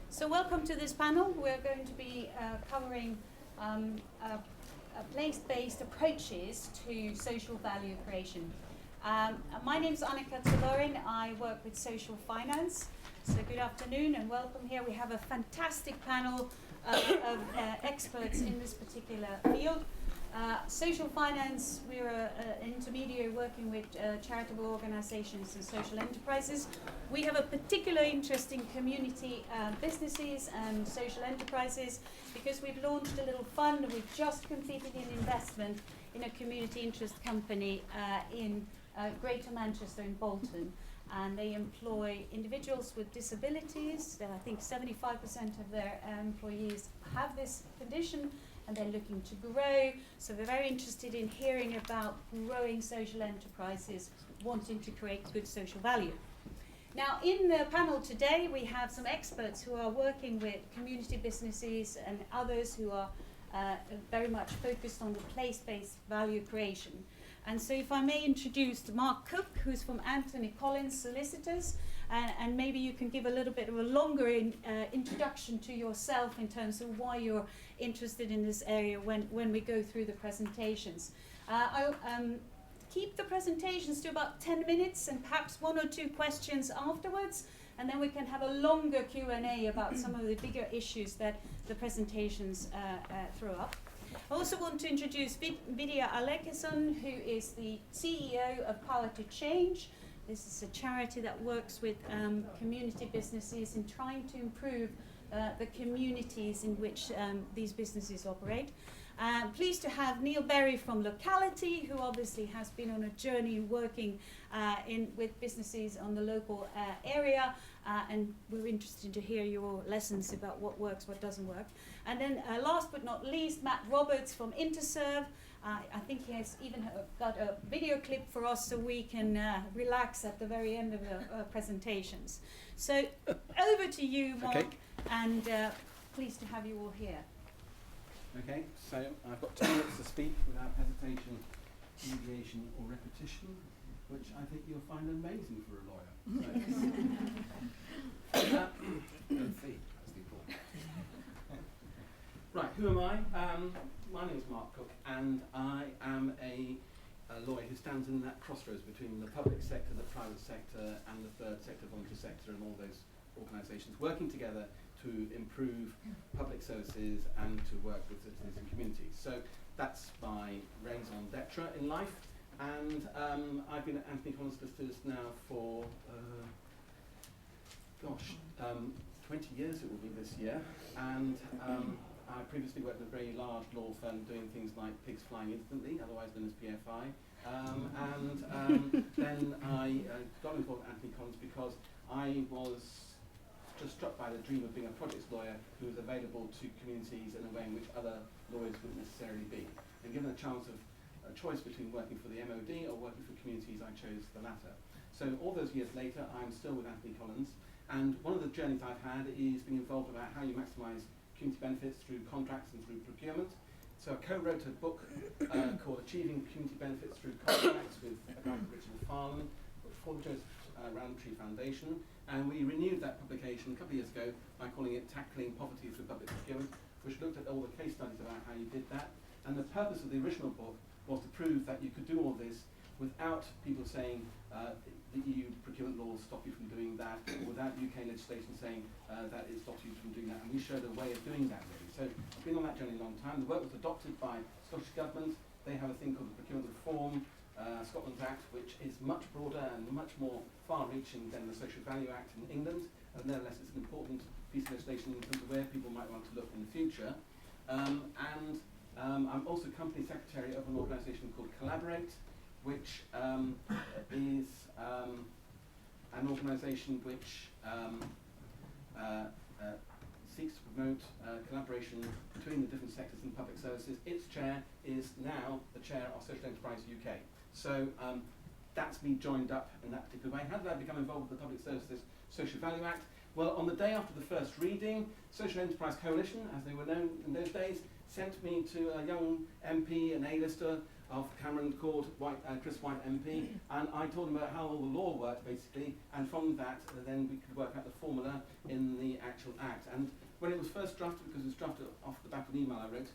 So welcome to this panel. We're going to be covering place-based approaches to social value creation. My name is Annika Talorin. I work with social finance. So good afternoon and welcome here. We have a fantastic panel of experts in this particular field. Social finance, we're an intermediary working with charitable organizations and social enterprises. We have a particular interest in community businesses and social enterprises because we've launched a little fund. We've just completed an investment in a community interest company in Greater Manchester in Bolton. And they employ individuals with disabilities. I think 75% of their employees have this condition and they're looking to grow. So we're very interested in hearing about growing social enterprises wanting to create good social value. Now, in the panel today, we have some experts who are working with community businesses and others who are very much focused on the place-based value creation. And so if I may introduce Mark Cook, who's from Anthony Collins Solicitors, and maybe you can give a little bit of a longer introduction to yourself in terms of why you're interested in this area when we go through the presentations. I'll keep the presentations to about 10 minutes and perhaps one or two questions afterwards, and then we can have a longer Q&A about some of the bigger issues that the presentations throw up. I also want to introduce Vidya Alekison, who is the CEO of Power to Change. This is a charity that works with community businesses in trying to improve the communities in which these businesses operate. Pleased to have Neil Berry from Locality, who obviously has been on a journey working with businesses on the local area, and we're interested to hear your lessons about what works, what doesn't work. And then last but not least, Matt Roberts from Interserve. I think he has even got a video clip for us so we can relax at the very end of the presentations. So over to you, Mark, okay. And pleased to have you all here. Okay, so I've got 2 minutes to speak without hesitation, deviation or repetition, which I think you'll find amazing for a lawyer. Let's see, that's the important. Right, who am I? My name is Mark Cook, and I am a lawyer who stands in that crossroads between the public sector, the private sector, and the third sector, voluntary sector, and all those organisations working together to improve public services and to work with citizens and communities. So that's my raison d'etre in life, and I've been at Anthony Collins Solicitors now for 20 years it will be this year, and I previously worked in a very large law firm doing things like pigs flying instantly, otherwise known as PFI, then I got involved with Anthony Collins because I was just struck by the dream of being a projects lawyer who was available to communities in a way in which other lawyers wouldn't necessarily be. And given a chance of a choice between working for the MOD or working for communities, I chose the latter. So all those years later, I'm still with Anthony Collins, and one of the journeys I've had is being involved about how you maximise community benefits through contracts and through procurement. So I co-wrote a book called Achieving Community Benefits Through Contracts with a guy called Richard Farland for the Joseph Roundtree Foundation, and we renewed that publication a couple of years ago by calling it Tackling Poverty Through Public Procurement, which looked at all the case studies about how you did that. And the purpose of the original book was to prove that you could do all this without people saying the EU procurement laws stop you from doing that, or without UK legislation saying that it stops you from doing that. And we showed a way of doing that, really. So I've been on that journey a long time. The work was adopted by Scottish Government. They have a thing called the Procurement Reform Scotland Act, which is much broader and much more far-reaching than the Social Value Act in England, and nevertheless it's an important piece of legislation in terms of where people might want to look in the future. I'm also company secretary of an organisation called Collaborate, which is an organisation which seeks to promote collaboration between the different sectors in public services. Its chair is now the chair of Social Enterprise UK. So that's me joined up in that particular way. How did I become involved with the Public Services Social Value Act? Well, on the day after the first reading, Social Enterprise Coalition, as they were known in those days, sent me to a young MP, an A-lister of Cameron called Chris White MP, and I told him about how all the law worked basically, and from that then we could work out the formula in actual act. And when it was first drafted, because it was drafted off the back of an email I wrote,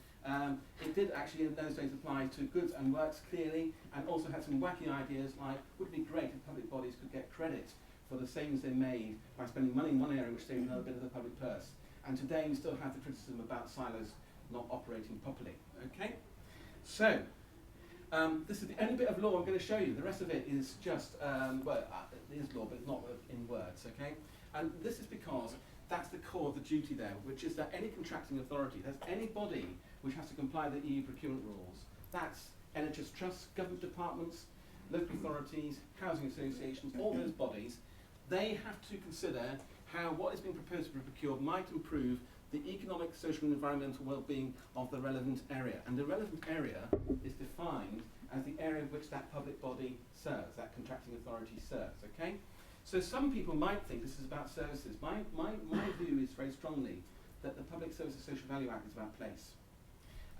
it did actually in those days apply to goods and works clearly, and also had some wacky ideas like, would it be great if public bodies could get credit for the savings they made by spending money in one area which saved another bit of the public purse. And today we still have the criticism about silos not operating properly. Okay? So, this is the only bit of law I'm going to show you. The rest of it is just, it is law, but it's not in words, okay? And this is because that's the core of the duty there, which is that any contracting authority, there's any body which has to comply with the EU procurement rules, that's NHS trusts, government departments, local authorities, housing associations, all those bodies, they have to consider how what is being proposed to be procured might improve the economic, social and environmental well-being of the relevant area. And the relevant area is defined as the area which that public body serves, that contracting authority serves, okay? So some people might think this is about services. My view is very strongly that the Public Services Social Value Act is about place.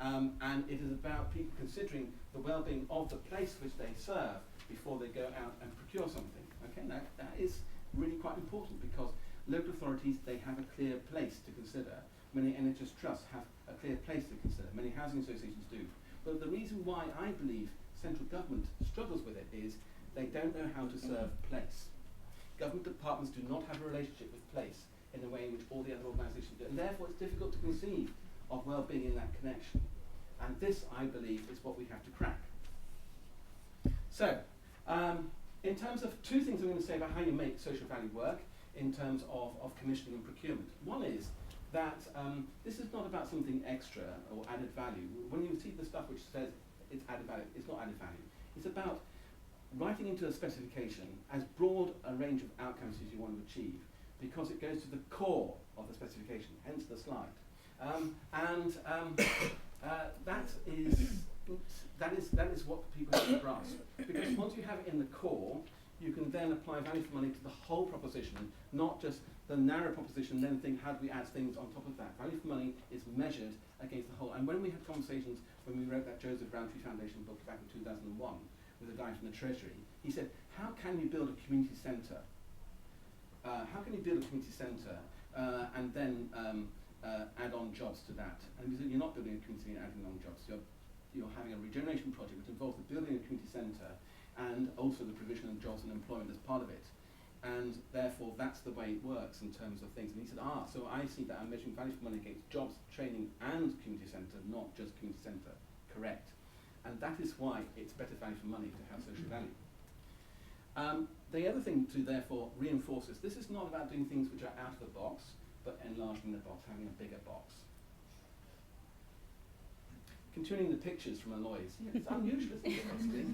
And it is about people considering the well-being of the place which they serve before they go out and procure something, okay? Now, that is really quite important because local authorities, they have a clear place to consider. Many NHS trusts have a clear place to consider. Many housing associations do. But the reason why I believe central government struggles with it is they don't know how to serve place. Government departments do not have a relationship with place in the way in which all the other organisations do. And therefore it's difficult to conceive of well-being in that connection. And this, I believe, is what we have to crack. So, in terms of two things I'm going to say about how you make social value work, in terms of commissioning and procurement. One is that this is not about something extra or added value. When you see the stuff which says it's added value, it's not added value. It's about writing into a specification as broad a range of outcomes as you want to achieve, because it goes to the core of the specification, hence the slide. That is what people have to grasp. Because once you have it in the core, you can then apply value for money to the whole proposition, not just the narrow proposition, then think, how do we add things on top of that? Value for money is measured against the whole. And when we had conversations, when we wrote that Joseph Rowntree Foundation book back in 2001 with a guy from the Treasury, he said, how can you build a community centre? How can you build a community centre and then add on jobs to that? And he said, you're not building a community and adding on jobs. You're having a regeneration project which involves the building of a community centre and also the provision of jobs and employment as part of it. And therefore, that's the way it works in terms of things. And he said, so I see that I'm measuring value for money against jobs, training, and community centre, not just community centre. Correct. And that is why it's better value for money to have social value. The other thing to therefore reinforce is this is not about doing things which are out of the box, but enlarging the box, having a bigger box. Continuing the pictures from Aloys. Yeah, it's unusual, isn't it,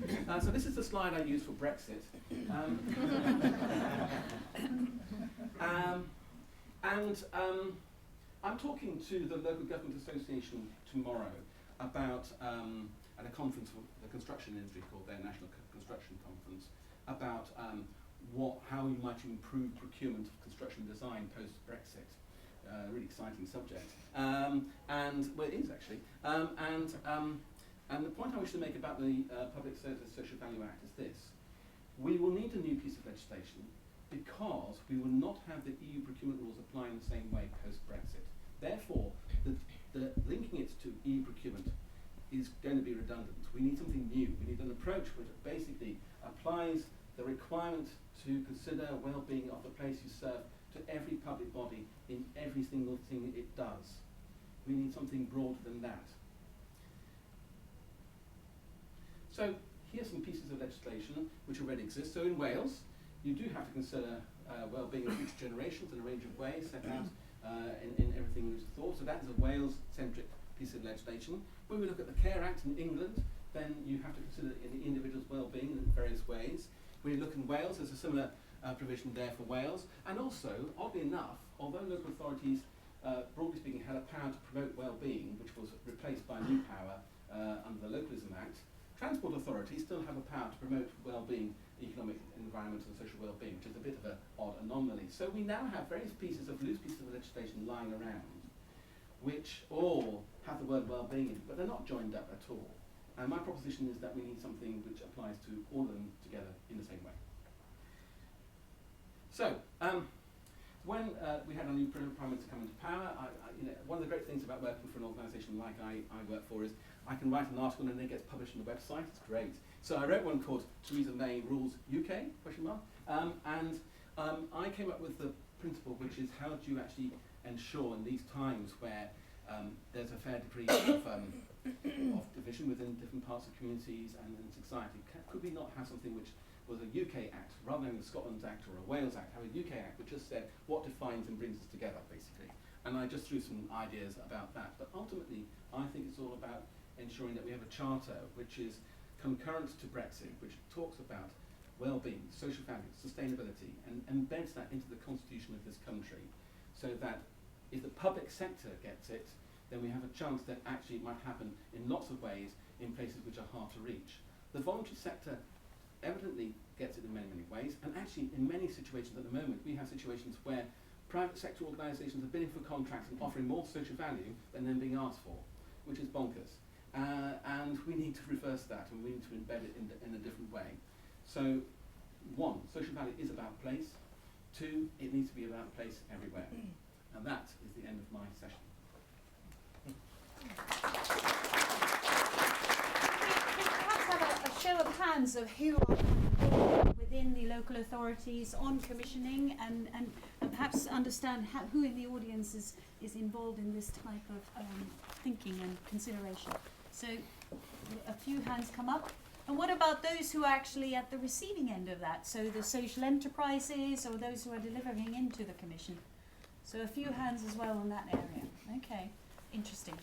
basically? So this is the slide I used for Brexit. I'm talking to the Local Government Association tomorrow about, at a conference for the construction industry called their National Construction Conference, about how you might improve procurement of construction design post-Brexit. Really exciting subject, well, it is actually. And the point I wish to make about the Public Services Social Value Act is this: we will need a new piece of legislation because we will not have the EU procurement rules applying the same way post-Brexit. Therefore, the linking it to EU procurement is going to be redundant. We need something new. We need an approach which basically applies the requirement to consider well-being of the place you serve to every public body in every single thing it does. We need something broader than that. So here's some pieces of legislation which already exist. So in Wales, you do have to consider well-being of future generations in a range of ways set out in everything which is thought. So that is a Wales-centric piece of legislation. When we look at the Care Act in England, then you have to consider the individual's well-being in various ways. When you look in Wales, there's a similar provision there for Wales. And also, oddly enough, although local authorities, broadly speaking, had a power to promote well-being, which was replaced by a new power under the Localism Act, transport authorities still have a power to promote well-being, economic, environmental and social well-being, which is a bit of an odd anomaly. So we now have various loose pieces of legislation lying around, which all have the word well-being in it, but they're not joined up at all. And my proposition is that we need something which applies to all of them together in the same way. So, when we had our new Prime Minister come into power, one of the great things about working for an organisation like I work for is I can write an article and then it gets published on the website. It's great. So I wrote one called Theresa May Rules UK, and I came up with the principle, which is how do you actually ensure in these times where there's a fair degree of division within different parts of communities and society, could we not have something which was a UK Act, rather than the Scotland Act or a Wales Act, have a UK Act which just said what defines and brings us together, basically. And I just threw some ideas about that. But ultimately, I think it's all about ensuring that we have a charter which is concurrent to Brexit, which talks about well-being, social values, sustainability, and embeds that into the constitution of this country, so that if the public sector gets it, then we have a chance that actually it might happen in lots of ways in places which are hard to reach. The voluntary sector evidently gets it in many, many ways, and actually in many situations at the moment we have situations where private sector organisations are bidding for contracts and offering more social value than they're being asked for, which is bonkers. And we need to reverse that, and we need to embed it in a different way. So, one, social value is about place. Two, it needs to be about place everywhere. And that is the end of my session. A show of hands of who are involved within the local authorities on commissioning, and perhaps understand who in the audience is involved in this type of thinking and consideration. So a few hands come up. And what about those who are actually at the receiving end of that? So the social enterprises or those who are delivering into the commission? So a few hands as well in that area. Okay, interesting.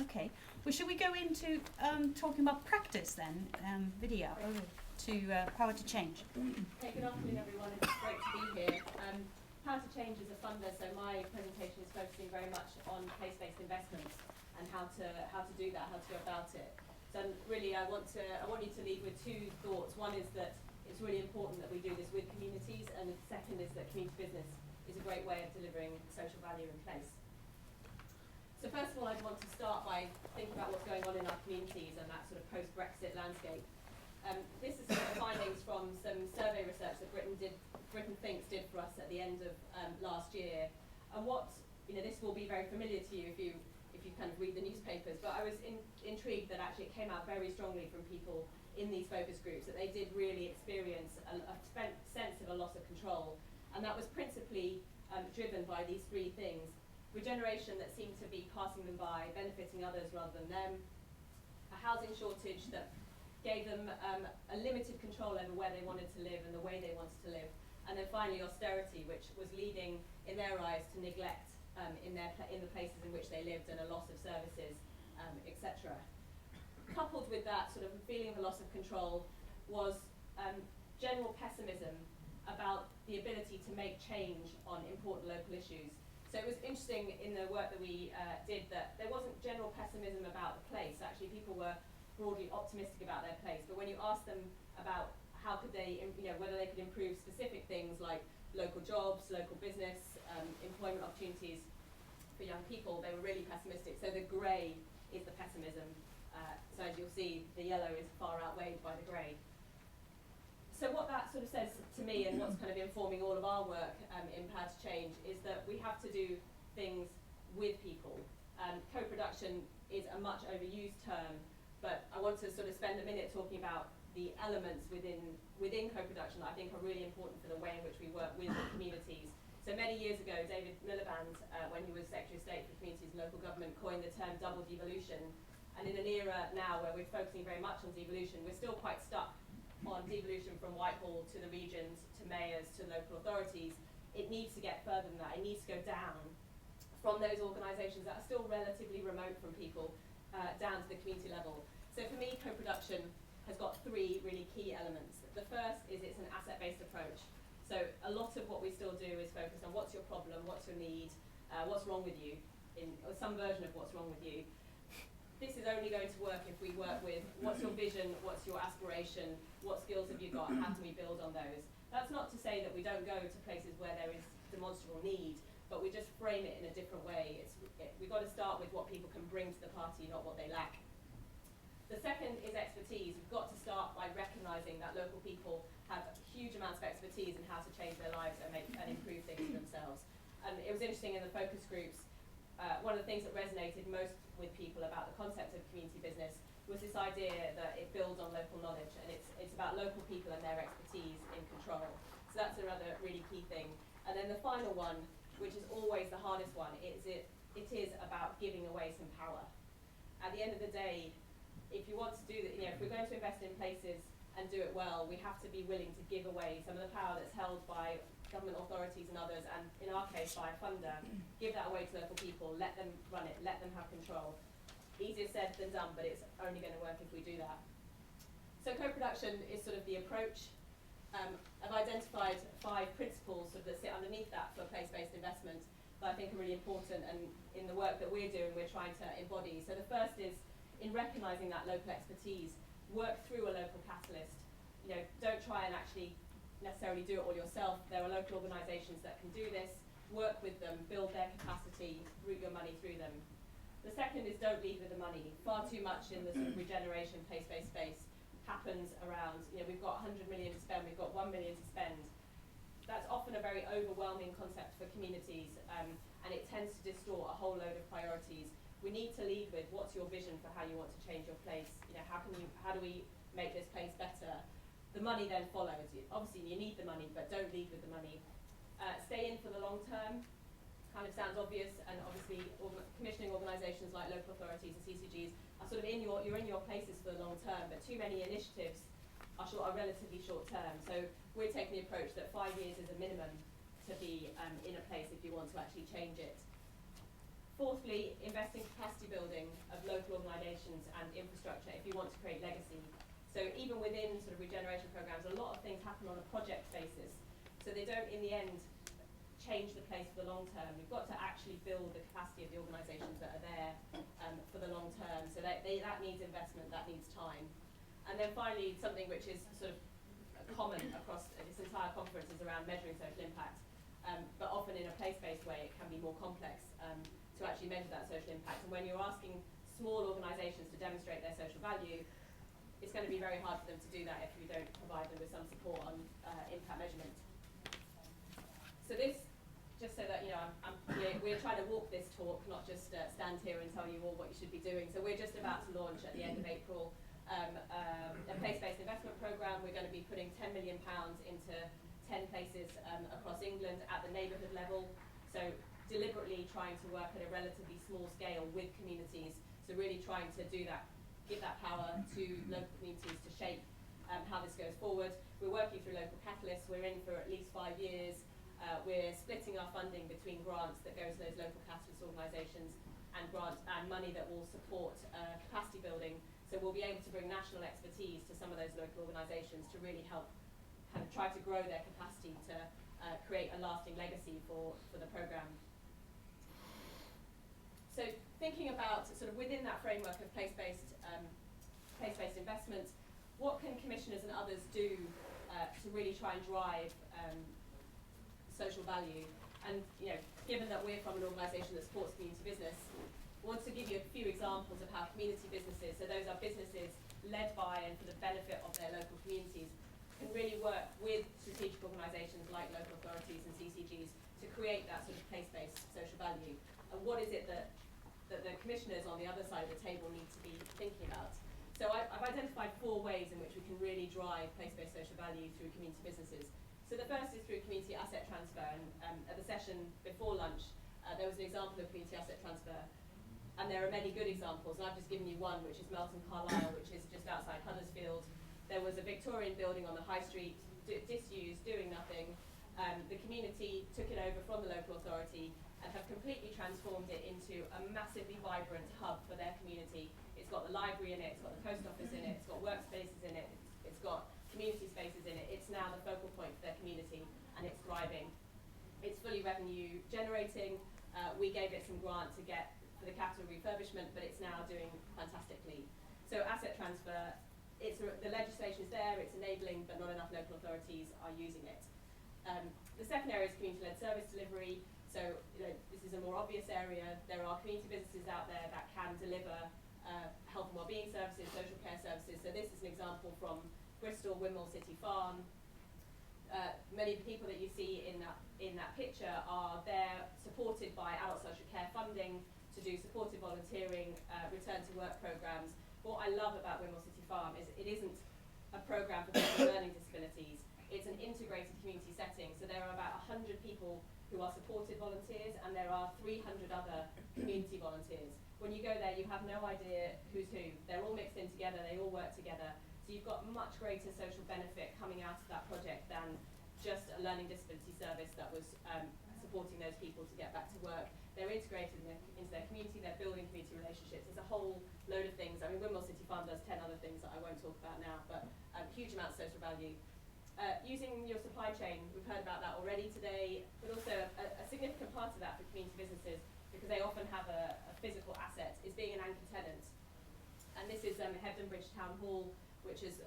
Okay, well, should we go into talking about practice then? Video over to Power to Change. Hey, good afternoon, everyone. It's great to be here. Power to Change is a funder, so my presentation is focusing very much on place-based investments and how to do that, how to go about it. So really, I want you to leave with two thoughts. One is that it's really important that we do this with communities, and the second is that community business is a great way of delivering social value in place. So first of all, I'd want to start by thinking about what's going on in our communities and that sort of post-Brexit landscape. This is some of the findings from some survey research that Britain Thinks did for us at the end of last year. And this will be very familiar to you if you kind of read the newspapers, but I was intrigued that actually it came out very strongly from people in these focus groups that they did really experience a sense of a loss of control. And that was principally driven by these three things: regeneration that seemed to be passing them by, benefiting others rather than them; a housing shortage that gave them a limited control over where they wanted to live and the way they wanted to live; and then finally austerity, which was leading, in their eyes, to neglect in the places in which they lived, and a loss of services, etc. Coupled with that sort of feeling of a loss of control was general pessimism about the ability to make change on important local issues. So it was interesting in the work that we did that there wasn't general pessimism about the place. Actually, people were broadly optimistic about their place. But when you ask them about how could they, whether they could improve specific things like local jobs, local business, employment opportunities for young people, they were really pessimistic. So the grey is the pessimism. So as you'll see, the yellow is far outweighed by the grey. So what that sort of says to me, and what's kind of informing all of our work in Power to Change, is that we have to do things with people. Co-production is a much overused term, but I want to sort of spend a minute talking about the elements within co-production that I think are really important for the way in which we work with communities. So many years ago, David Miliband, when he was Secretary of State for Communities and Local Government, coined the term double devolution. And in an era now where we're focusing very much on devolution, we're still quite stuck on devolution from Whitehall to the regions, to mayors, to local authorities. It needs to get further than that. It needs to go down from those organisations that are still relatively remote from people, down to the community level. So for me, co-production has got three really key elements. The first is it's an asset-based approach. So a lot of what we still do is focus on what's your problem, what's your need, what's wrong with you, or some version of what's wrong with you. This is only going to work if we work with what's your vision, what's your aspiration, what skills have you got, how can we build on those. That's not to say that we don't go to places where there is demonstrable need, but we just frame it in a different way. We've got to start with what people can bring to the party, not what they lack. The second is expertise. We've got to start by recognising that local people have huge amounts of expertise in how to change their lives and improve things for themselves. And it was interesting in the focus groups, one of the things that resonated most with people about the concept of community business was this idea that it builds on local knowledge, and it's about local people and their expertise in control. So that's another really key thing. And then the final one, which is always the hardest one, it is about giving away some power. At the end of the day, if you want to do that, if we're going to invest in places and do it well, we have to be willing to give away some of the power that's held by government authorities and others, and in our case by a funder. Give that away to local people, let them run it, let them have control. Easier said than done, but it's only going to work if we do that. So co-production is sort of the approach. I've identified 5 principles sort of that sit underneath that for place-based investment that I think are really important, and in the work that we're doing, we're trying to embody. So the first is in recognising that local expertise, work through a local catalyst. Don't try and actually necessarily do it all yourself. There are local organisations that can do this. Work with them, build their capacity, route your money through them. The second is don't lead with the money. Far too much in the sort of regeneration place-based space happens around, we've got 100 million to spend, we've got 1 million to spend. That's often a very overwhelming concept for communities, and it tends to distort a whole load of priorities. We need to lead with what's your vision for how you want to change your place. How do we make this place better? The money then follows. Obviously you need the money, but don't lead with the money. Stay in for the long term. Kind of sounds obvious, and obviously commissioning organisations like local authorities and CCGs are sort of you're in your places for the long term, but too many initiatives are relatively short term. So we're taking the approach that 5 years is a minimum to be in a place if you want to actually change it. Fourthly, invest in capacity building of local organisations and infrastructure if you want to create legacy. So even within sort of regeneration programmes, a lot of things happen on a project basis. So they don't, in the end, change the place for the long term. We've got to actually build the capacity of the organisations that are there for the long term. So that needs investment, that needs time. And then finally, something which is sort of common across this entire conference is around measuring social impact. But often in a place-based way, it can be more complex to actually measure that social impact. And when you're asking small organisations to demonstrate their social value, it's going to be very hard for them to do that if you don't provide them with some support on impact measurement. So this, just so that we're trying to walk this talk, not just stand here and tell you all what you should be doing. So we're just about to launch at the end of April a place-based investment programme. We're going to be putting £10 million into 10 places across England at the neighbourhood level. So deliberately trying to work at a relatively small scale with communities. So really trying to do that, give that power to local communities to shape how this goes forward. We're working through local catalysts. We're in for at least 5 years. We're splitting our funding between grants that go to those local catalyst organisations and grants and money that will support capacity building. So we'll be able to bring national expertise to some of those local organisations to really help kind of try to grow their capacity to create a lasting legacy for the programme. So thinking about sort of within that framework of place-based investment, what can commissioners and others do to really try and drive social value? And given that we're from an organisation that supports community business, I want to give you a few examples of how community businesses, so those are businesses led by and for the benefit of their local communities, can really work with strategic organisations like local authorities and CCGs to create that sort of place-based social value. And what is it that the commissioners on the other side of the table need to be thinking about? So I've identified 4 ways in which we can really drive place-based social value through community businesses. So the first is through community asset transfer, and at the session before lunch, there was an example of community asset transfer, and there are many good examples, and I've just given you one, which is Melton Carlisle, which is just outside Huddersfield. There was a Victorian building on the high street, disused, doing nothing. The community took it over from the local authority and have completely transformed it into a massively vibrant hub for their community. It's got the library in it, it's got the post office in it, it's got workspaces in it, it's got community spaces in it. It's now the focal point for their community, and it's thriving. It's fully revenue generating. We gave it some grant for the capital refurbishment, but it's now doing fantastically. So asset transfer, the legislation is there, it's enabling, but not enough local authorities are using it. The second area is community-led service delivery. So this is a more obvious area. There are community businesses out there that can deliver health and wellbeing services, social care this is an example from Bristol, Wimble City Farm. Many of the people that you see in that picture are there supported by adult social care funding to do supported volunteering, return to work programs. What I love about Wimble City Farm is it isn't a program for people with learning disabilities. It's an integrated community setting. So there are about 100 people who are supported volunteers, and there are 300 other community volunteers. When you go there, you have no idea who's who. They're all mixed in together, they all work together. So you've got much greater social benefit coming out of that project than just a learning disability service that was supporting those people to get back to work. They're integrated into their community, they're building community relationships. There's a whole load of things. I mean, Wimble City Farm does 10 other things that I won't talk about now, but huge amounts of social value. Using your supply chain, we've heard about that already today, but also a significant part of that for community businesses, because they often have a physical asset, is being an anchor tenant. And this is Hebden Bridge Town Hall, which is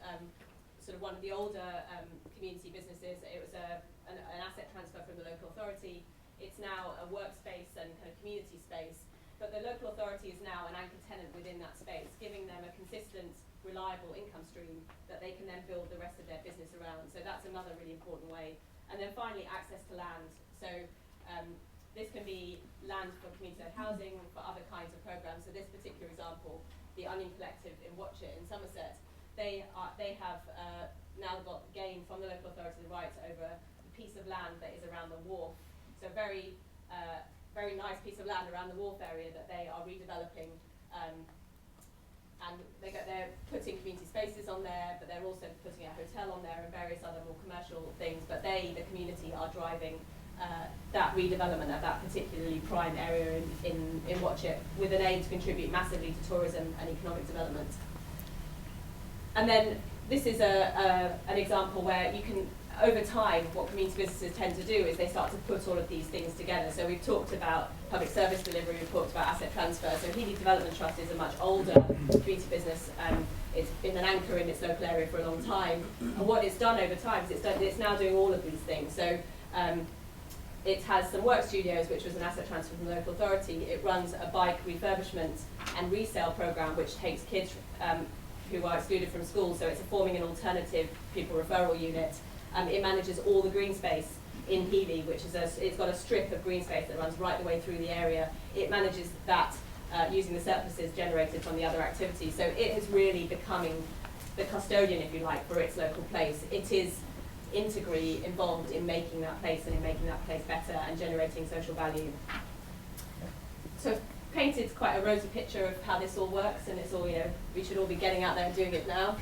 sort of one of the older community businesses. It was an asset transfer from the local authority. It's now a workspace and kind of community space, but the local authority is now an anchor tenant within that space, giving them a consistent, reliable income stream that they can then build the rest of their business around. So that's another really important way. And then finally, access to land. So this can be land for community-owned housing, for other kinds of programs. So this particular example, the Onion Collective in Watchet in Somerset, they have now got gained from the local authority the right over a piece of land that is around the wharf. So very nice piece of land around the wharf area that they are redeveloping, and they're putting community spaces on there, but they're also putting a hotel on there and various other more commercial things. But they, the community, are driving that redevelopment of that particularly prime area in Watchet, with an aim to contribute massively to tourism and economic development. And then this is an example where you can, over time, what community businesses tend to do is they start to put all of these things together. So we've talked about public service delivery, we've talked about asset transfer. So Healy Development Trust is a much older community business. It's been an anchor in its local area for a long time. And what it's done over time is it's now doing all of these things. So it has some work studios, which was an asset transfer from the local authority. It runs a bike refurbishment and resale program, which takes kids who are excluded from school. So it's forming an alternative pupil referral unit. It manages all the green space in Healy, which is it's got a strip of green space that runs right the way through the area. It manages that using the surpluses generated from the other activities. So it is really becoming the custodian, if you like, for its local place. It is integrally involved in making that place and in making that place better and generating social value. So I've painted quite a rosy picture of how this all works, and it's all, we should all be getting out there and doing it now.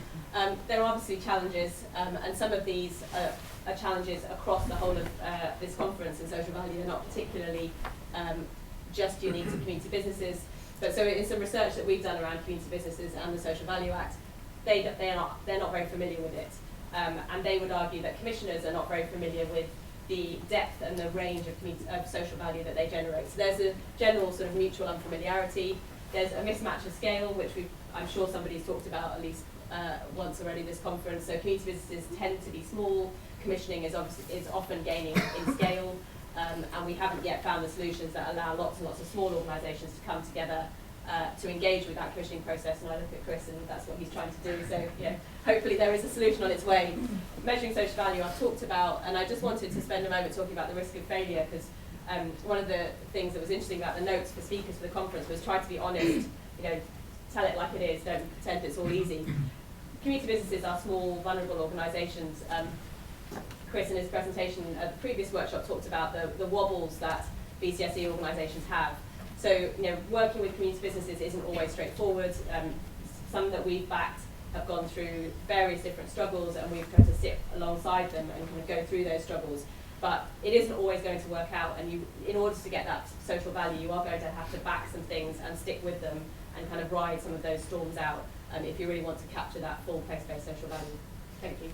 There are obviously challenges, and some of these are challenges across the whole of this conference, and social value are not particularly just unique to community businesses. But so in some research that we've done around community businesses and the Social Value Act, they're not very familiar with it, and they would argue that commissioners are not very familiar with the depth and the range of social value that they generate. So there's a general sort of mutual unfamiliarity. There's a mismatch of scale, which I'm sure somebody's talked about at least once already this conference. So community businesses tend to be small. Commissioning is often gaining in scale, and we haven't yet found the solutions that allow lots and lots of small organisations to come together to engage with that commissioning process. And I look at Chris, and that's what he's trying to do. So hopefully there is a solution on its way. Measuring social value I've talked about, and I just wanted to spend a moment talking about the risk of failure, because one of the things that was interesting about the notes for speakers for the conference was try to be honest, tell it like it is, don't pretend it's all easy. Community businesses are small, vulnerable organisations. Chris in his presentation at the previous workshop talked about the wobbles that BCSE organisations have. So, working with community businesses isn't always straightforward. Some that we've backed have gone through various different struggles, and we've tried to sit alongside them and kind of go through those struggles. But it isn't always going to work out, and in order to get that social value, you are going to have to back some things and stick with them and kind of ride some of those storms out if you really want to capture that full place-based social value. Thank you.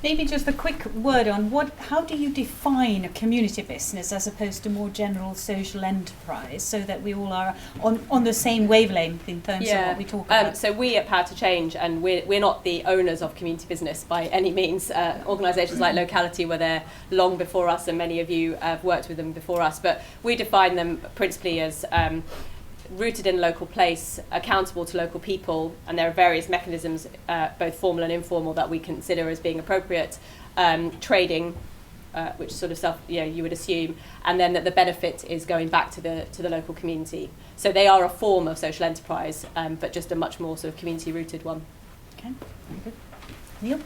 Maybe just a quick word on how do you define a community business as opposed to more general social enterprise, so that we all are on the same wavelength in terms of what we talk about? So we at Power to Change, and we're not the owners of community business by any means. Organisations like Locality were there long before us, and many of you have worked with them before us, but we define them principally as rooted in a local place, accountable to local people, and there are various mechanisms, both formal and informal, that we consider as being appropriate. Trading, which sort of stuff you would assume, and then that the benefit is going back to the local community. So they are a form of social enterprise, but just a much more sort of community-rooted one. Okay, very good. Neil?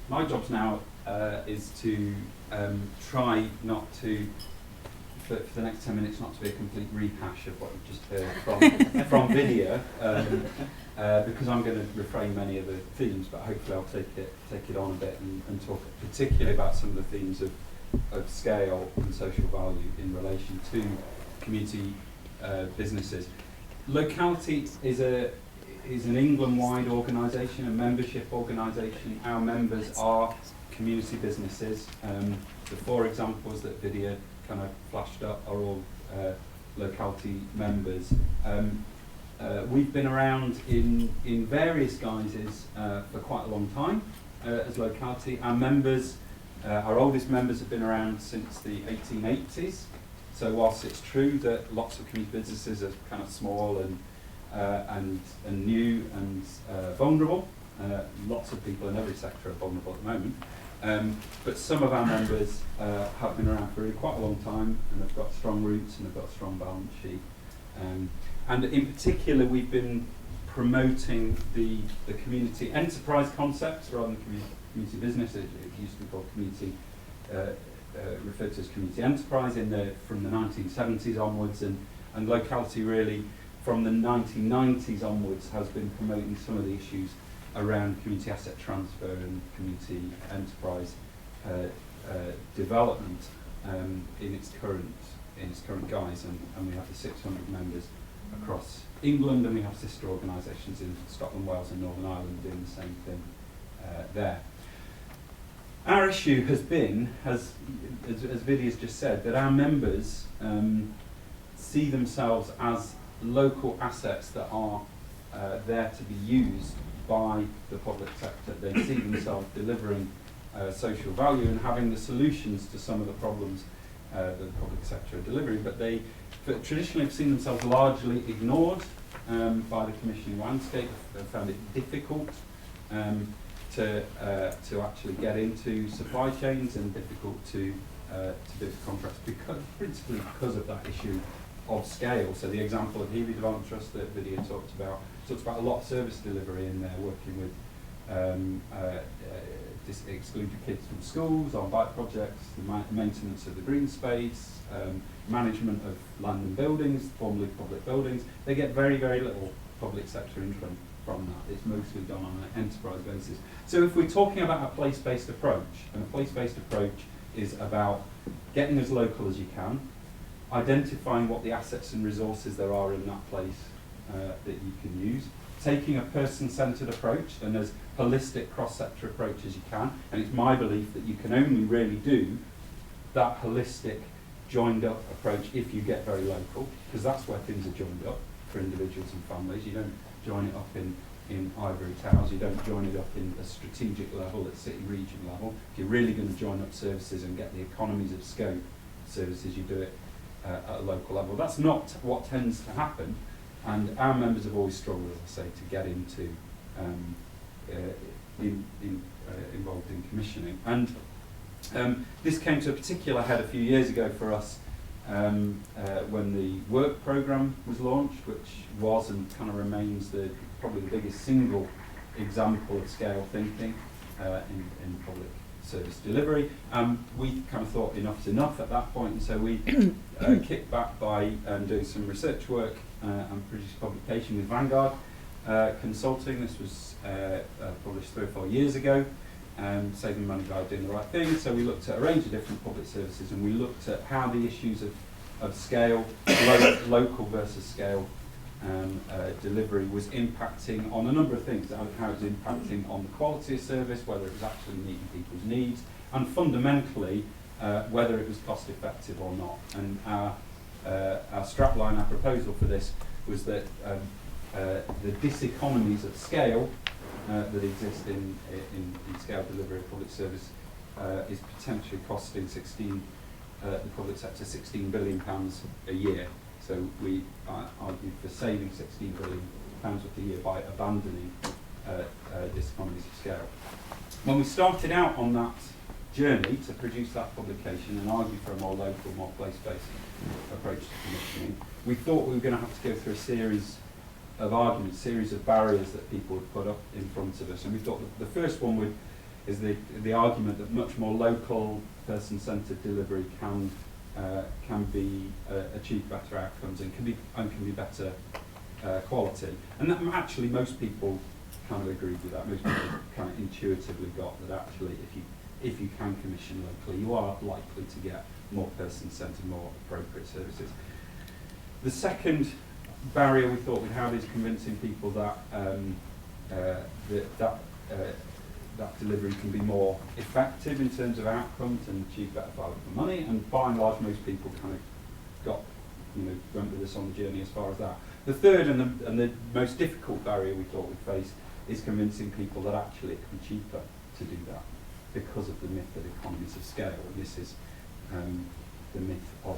My job now is to try not to, for the next 10 minutes, not to be a complete rehash of what you've just heard from video, because I'm going to refrain many of the themes, but hopefully I'll take it on a bit and talk particularly about some of the themes of scale and social value in relation to community businesses. Locality is an England-wide organisation, a membership organisation. Our members are community businesses. The 4 examples that Vidya kind of flashed up are all locality members. We've been around in various guises for quite a long time as locality. Our members, our oldest members have been around since the 1880s. So whilst it's true that lots of community businesses are kind of small and new and vulnerable. Lots of people in every sector are vulnerable at the moment. But some of our members have been around for really quite a long time and have got strong roots and have got a strong balance sheet. And in particular, we've been promoting the community enterprise concepts rather than community business. It used to be called community, referred to as community enterprise from the 1970s onwards, and locality really from the 1990s onwards has been promoting some of the issues around community asset transfer and community enterprise development in its current guise, and we have the 600 members across England, and we have sister organisations in Scotland, Wales and Northern Ireland doing the same thing there. Our issue has been, as Vidya's just said, that our members see themselves as local assets that are there to be used by the public sector. They see themselves delivering social value and having the solutions to some of the problems that the public sector are delivering, but they traditionally have seen themselves largely ignored by the commissioning landscape. They've found it difficult to actually get into supply chains and difficult to bid for contracts, principally because of that issue of scale. So the example of Healy Development Trust that Vidya talks about a lot of service delivery in there, working with excluded kids from schools on bike projects, the maintenance of the green space, management of land and buildings, formerly public buildings. They get very, very little public sector income from that. It's mostly done on an enterprise basis. So if we're talking about a place-based approach, and a place-based approach is about getting as local as you can, identifying what the assets and resources there are in that place that you can use, taking a person-centred approach and as holistic cross-sector approach as you can, and it's my belief that you can only really do that holistic joined-up approach if you get very local, because that's where things are joined up for individuals and families. You don't join it up in ivory towers, you don't join it up in a strategic level, at city region level. If you're really going to join up services and get the economies of scope services, you do it at a local level. That's not what tends to happen, and our members have always struggled, as I say, to get into involved in commissioning. And this came to a particular head a few years ago for us when the work programme was launched, which was and kind of remains probably the biggest single example of scale thinking in public service delivery. We kind of thought enough's enough at that point, and so we kicked back by doing some research work and produced a publication with Vanguard Consulting. This was published 3 or 4 years ago, saving money by doing the right thing. So we looked at a range of different public services, and we looked at how the issues of scale, local versus scale delivery was impacting on a number of things, how it was impacting on the quality of service, whether it was actually meeting people's needs, and fundamentally whether it was cost effective or not. And our strapline, our proposal for this was that the diseconomies of scale that exist in scale delivery of public service is potentially costing the public sector £16 billion a year. So we argue for saving £16 billion worth a year by abandoning diseconomies of scale. When we started out on that journey to produce that publication and argue for a more local, more place-based approach to commissioning, we thought we were going to have to go through a series of arguments, series of barriers that people would put up in front of us. And we thought that the first one is the argument that much more local, person-centred delivery can achieve better outcomes and can be better quality. And that actually most people kind of agreed with that. Most people kind of intuitively got that actually if you can commission locally, you are likely to get more person-centred, more appropriate services. The second barrier we thought we'd have is convincing people that that delivery can be more effective in terms of outcomes and achieve better value for money. And by and large, most people kind of went with us on the journey as far as that. The third and the most difficult barrier we thought we'd face is convincing people that actually it can be cheaper to do that because of the myth of economies of scale. And this is the myth of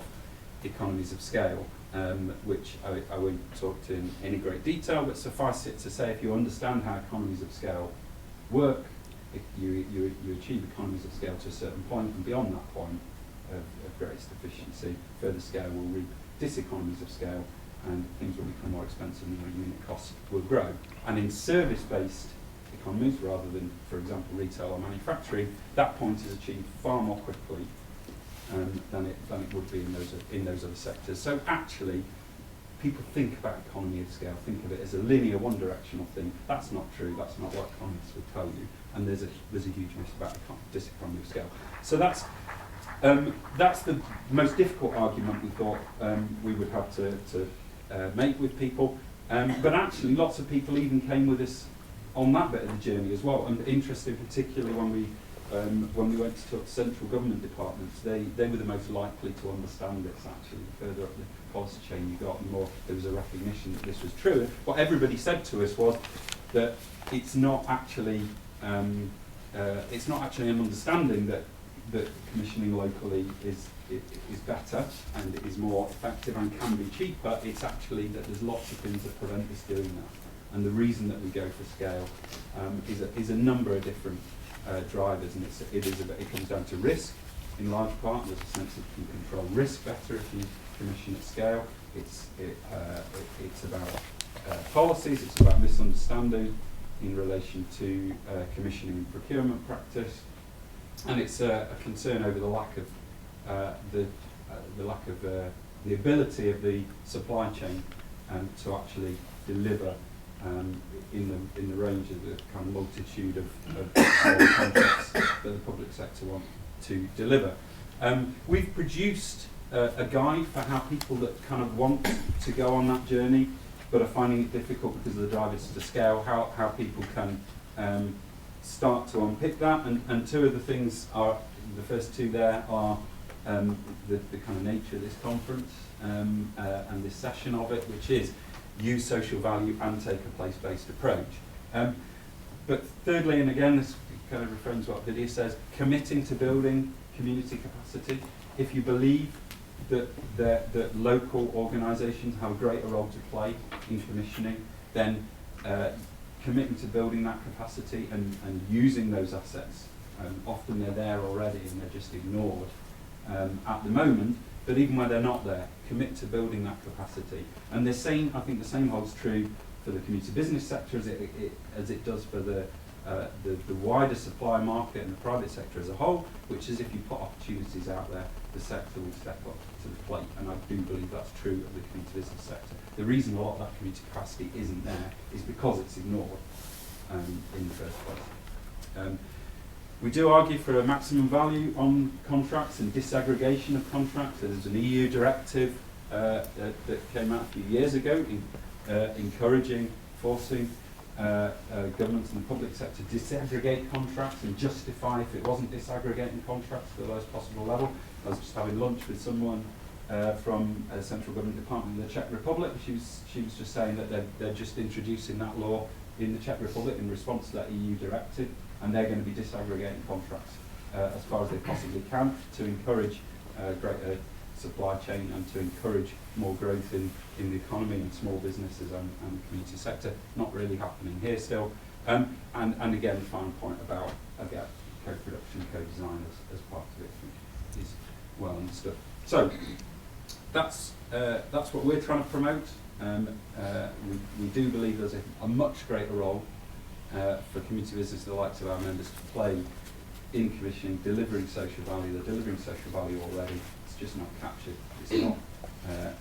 economies of scale, which I won't talk to in any great detail, but suffice it to say, if you understand how economies of scale work, if you achieve economies of scale to a certain point, and beyond that point of greatest efficiency, further scale will reap diseconomies of scale, and things will become more expensive and your unit costs will grow. And in service-based economies, rather than, for example, retail or manufacturing, that point is achieved far more quickly than it would be in those other sectors. So actually, people think about economy of scale, think of it as a linear, one-directional thing. That's not true. That's not what economists would tell you. And there's a huge myth about diseconomy of scale. So that's the most difficult argument we thought we would have to make with people. But actually, lots of people even came with us on that bit of the journey as well. And interesting, particularly when we went to talk to central government departments, they were the most likely to understand this. Actually, the further up the policy chain you got, the more there was a recognition that this was true. What everybody said to us was that it's not actually an understanding that commissioning locally is better and it is more effective and can be cheaper. It's actually that there's lots of things that prevent us doing that. And the reason that we go for scale is a number of different drivers, and it comes down to risk in large part. There's a sense that you can control risk better if you commission at scale. It's about policies. It's about misunderstanding in relation to commissioning and procurement practice, and it's a concern over the lack of the ability of the supply chain to actually deliver in the range of the kind of multitude of small contracts that the public sector want to deliver. We've produced a guide for how people that kind of want to go on that journey but are finding it difficult because of the drivers to scale, how people can start to unpick that. And two of the things are, the first two there are the kind of nature of this conference and this session of it, which is use social value and take a place-based approach. But thirdly, and again, this kind of referring to what Vidya says, committing to building community capacity. If you believe that local organisations have a greater role to play in commissioning, then committing to building that capacity and using those assets. Often they're there already and they're just ignored at the moment, but even where they're not there, commit to building that capacity. And I think the same holds true for the community business sector as it does for the wider supply market and the private sector as a whole, which is if you put opportunities out there, the sector will step up to the plate. And I do believe that's true of the community business sector. The reason a lot of that community capacity isn't there is because it's ignored in the first place. We do argue for a maximum value on contracts and disaggregation of contracts. There's an EU directive that came out a few years ago encouraging, forcing governments and the public sector to disaggregate contracts and justify if it wasn't disaggregating contracts to the lowest possible level. I was just having lunch with someone from a central government department in the Czech Republic. She was just saying that they're just introducing that law in the Czech Republic in response to that EU directive, and they're going to be disaggregating contracts as far as they possibly can to encourage greater supply chain and to encourage more growth in the economy and small businesses and the community sector. Not really happening here still. And again, the final point about co-production, co-design as part of it, I think is well understood. So that's what we're trying to promote. We do believe there's a much greater role for community business, the likes of our members, to play in commissioning, delivering social value. They're delivering social value already. It's just not captured. It's not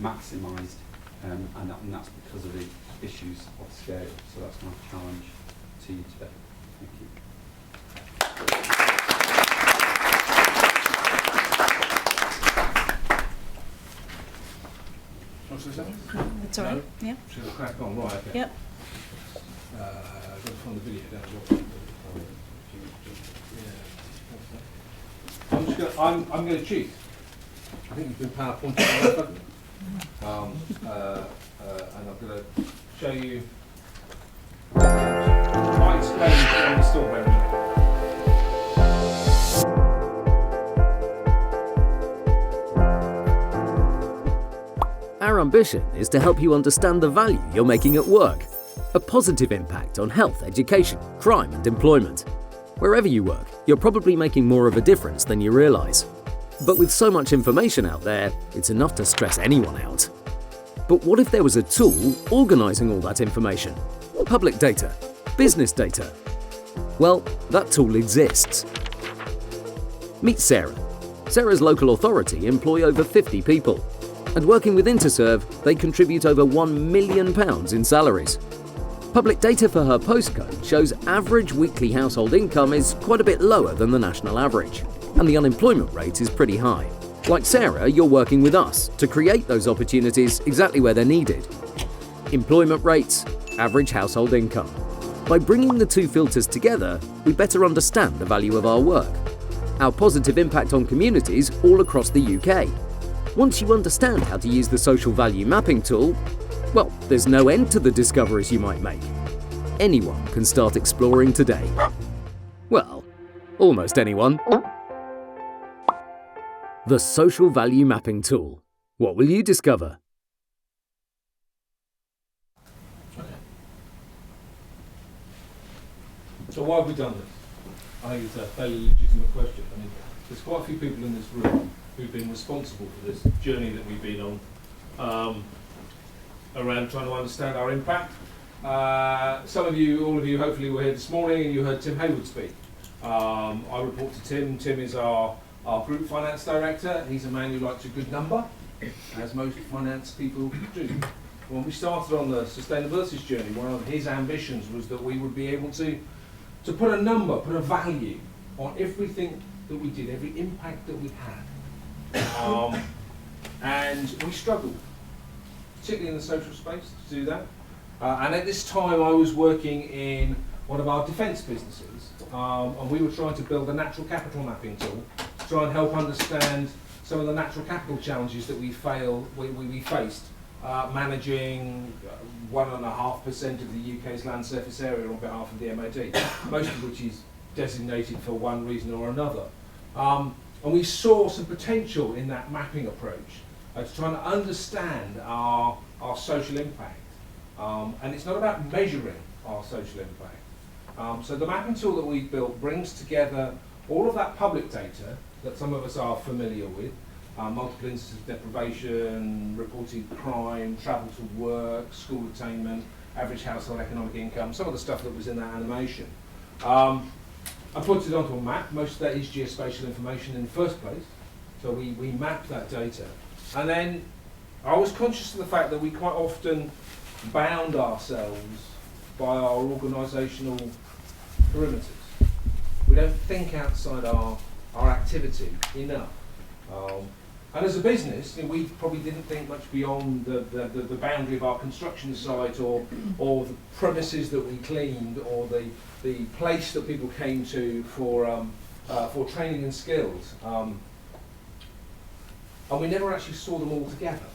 maximised, and that's because of the issues of scale. So that's my challenge to you today. Thank you. That's all right. Yeah. Should we crack on? Right. Okay. Yep. I've got to find the video down. I'm going to cheat. I think you've been PowerPointing on that, and I'm going to show you. I explain on the store bench. Our ambition is to help you understand the value you're making at work, a positive impact on health, education, crime and employment. Wherever you work, you're probably making more of a difference than you realise. But with so much information out there, it's enough to stress anyone out. But what if there was a tool organising all that information? Public data, business data. Well, that tool exists. Meet Sarah. Sarah's local authority employ over 50 people. And working with Interserve, they contribute over £1 million in salaries. Public data for her postcode shows average weekly household income is quite a bit lower than the national average, and the unemployment rate is pretty high. Like Sarah, you're working with us to create those opportunities exactly where they're needed. Employment rates, average household income. By bringing the two filters together, we better understand the value of our work, our positive impact on communities all across the UK. Once you understand how to use the social value mapping tool, well, there's no end to the discoveries you might make. Anyone can start exploring today. Well, almost anyone. The social value mapping tool. What will you discover? So why have we done this? I think it's a fairly legitimate question. I mean, there's quite a few people in this room who've been responsible for this journey that we've been on around trying to understand our impact. Some of you, all of you, hopefully were here this morning and you heard Tim Hayward speak. I report to Tim. Tim is our group finance director. He's a man who likes a good number, as most finance people do. When we started on the sustainability journey, one of his ambitions was that we would be able to put a number, put a value on everything that we did, every impact that we had. And we struggled, particularly in the social space, to do that. And at this time I was working in one of our defence businesses, and we were trying to build a natural capital mapping tool to try and help understand some of the natural capital challenges that we faced managing 1.5% of the UK's land surface area on behalf of the MOD, most of which is designated for one reason or another. And we saw some potential in that mapping approach to trying to understand our social impact. And it's not about measuring our social impact. So the mapping tool that we built brings together all of that public data that some of us are familiar with, multiple instances of deprivation, reported crime, travel to work, school attainment, average household economic income, some of the stuff that was in that animation. I put it onto a map. Most of that is geospatial information in the first place. So we mapped that data. And then I was conscious of the fact that we quite often bound ourselves by our organisational perimeters. We don't think outside our activity enough. And as a business, we probably didn't think much beyond the boundary of our construction site or the premises that we cleaned or the place that people came to for training and skills. And we never actually saw them all together.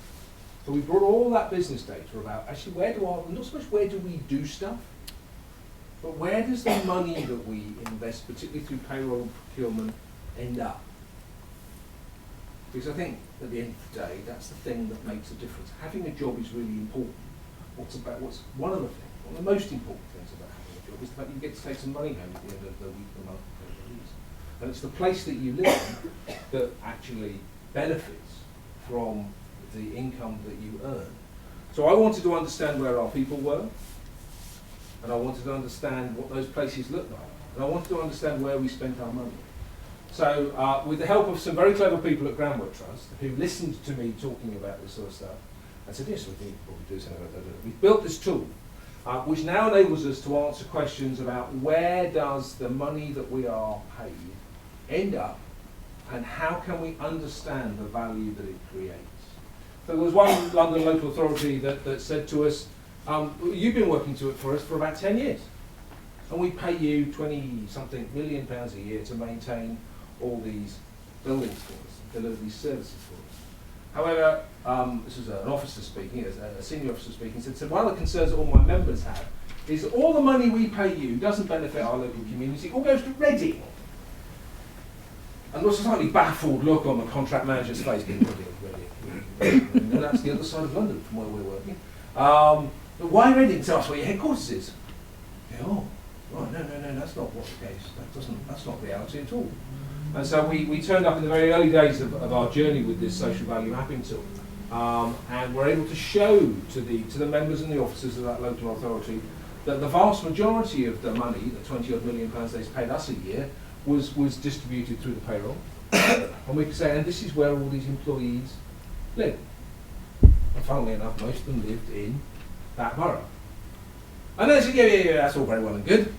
So we brought all that business data about actually not so much where do we do stuff, But where does the money that we invest, particularly through payroll and procurement, end up? Because I think at the end of the day, that's the thing that makes a difference. Having a job is really important. What's one of the things, one of the most important things about having a job is the fact that you get to take some money home at the end of the week, the month, whatever it is. And it's the place that you live in that actually benefits from the income that you earn. So I wanted to understand where our people were, and I wanted to understand what those places looked like, and I wanted to understand where we spent our money. So with the help of some very clever people at Groundwork Trust, who listened to me talking about this sort of stuff, I said, yes, we can probably do something about that. We've built this tool, which now enables us to answer questions about where does the money that we are paid end up, and how can we understand the value that it creates. So there was one London local authority that said to us, you've been working for us for about 10 years, and we pay you 20-something million pounds a year to maintain all these buildings for us, deliver these services for us. However, this is an officer speaking, a senior officer speaking, said one of the concerns that all my members have is that all the money we pay you doesn't benefit our local community, it all goes to Reading. And there was a slightly baffled look on the contract manager's face, being Reading. You know, that's the other side of London from where we're working. But why Reading? So that's where your headquarters is. Yeah, oh, right, no, that's not what the case. That's not reality at all. And so we turned up in the very early days of our journey with this social value mapping tool, and we're able to show to the members and the officers of that local authority that the vast majority of the money, the 20-odd million pounds they paid us a year, was distributed through the payroll. And we could say, and this is where all these employees live. And funnily enough, most of them lived in that borough. And they said, yeah, that's all very well and good.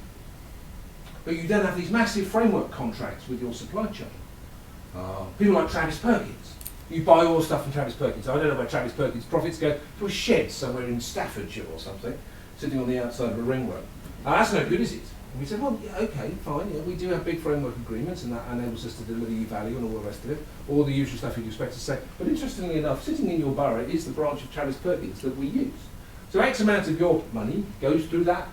But you then have these massive framework contracts with your supply chain. People like Travis Perkins. You buy all the stuff from Travis Perkins. I don't know where Travis Perkins' profits go to a shed somewhere in Staffordshire or something, sitting on the outside of a ring road. That's no good, is it? And we said, well, yeah, okay, fine. Yeah, we do have big framework agreements, and that enables us to deliver you value and all the rest of it, all the usual stuff you'd expect to say. But interestingly enough, sitting in your borough is the branch of Travis Perkins that we use. So X amount of your money goes through that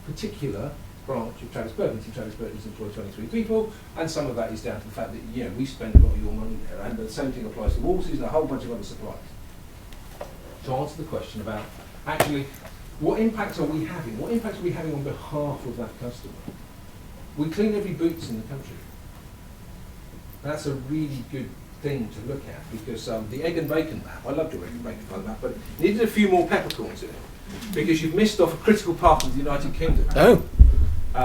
particular branch of Travis Perkins, and Travis Perkins employs 23 people, and some of that is down to the fact that we spend a lot of your money there, and the same thing applies to Wolseley's and a whole bunch of other suppliers. To answer the question about actually what impact are we having? What impact are we having on behalf of that customer? We clean every boots in the country. That's a really good thing to look at, because the egg and bacon map, I loved your egg and bacon map, but it needed a few more peppercorns in it, because you've missed off a critical part of the United Kingdom. Oh.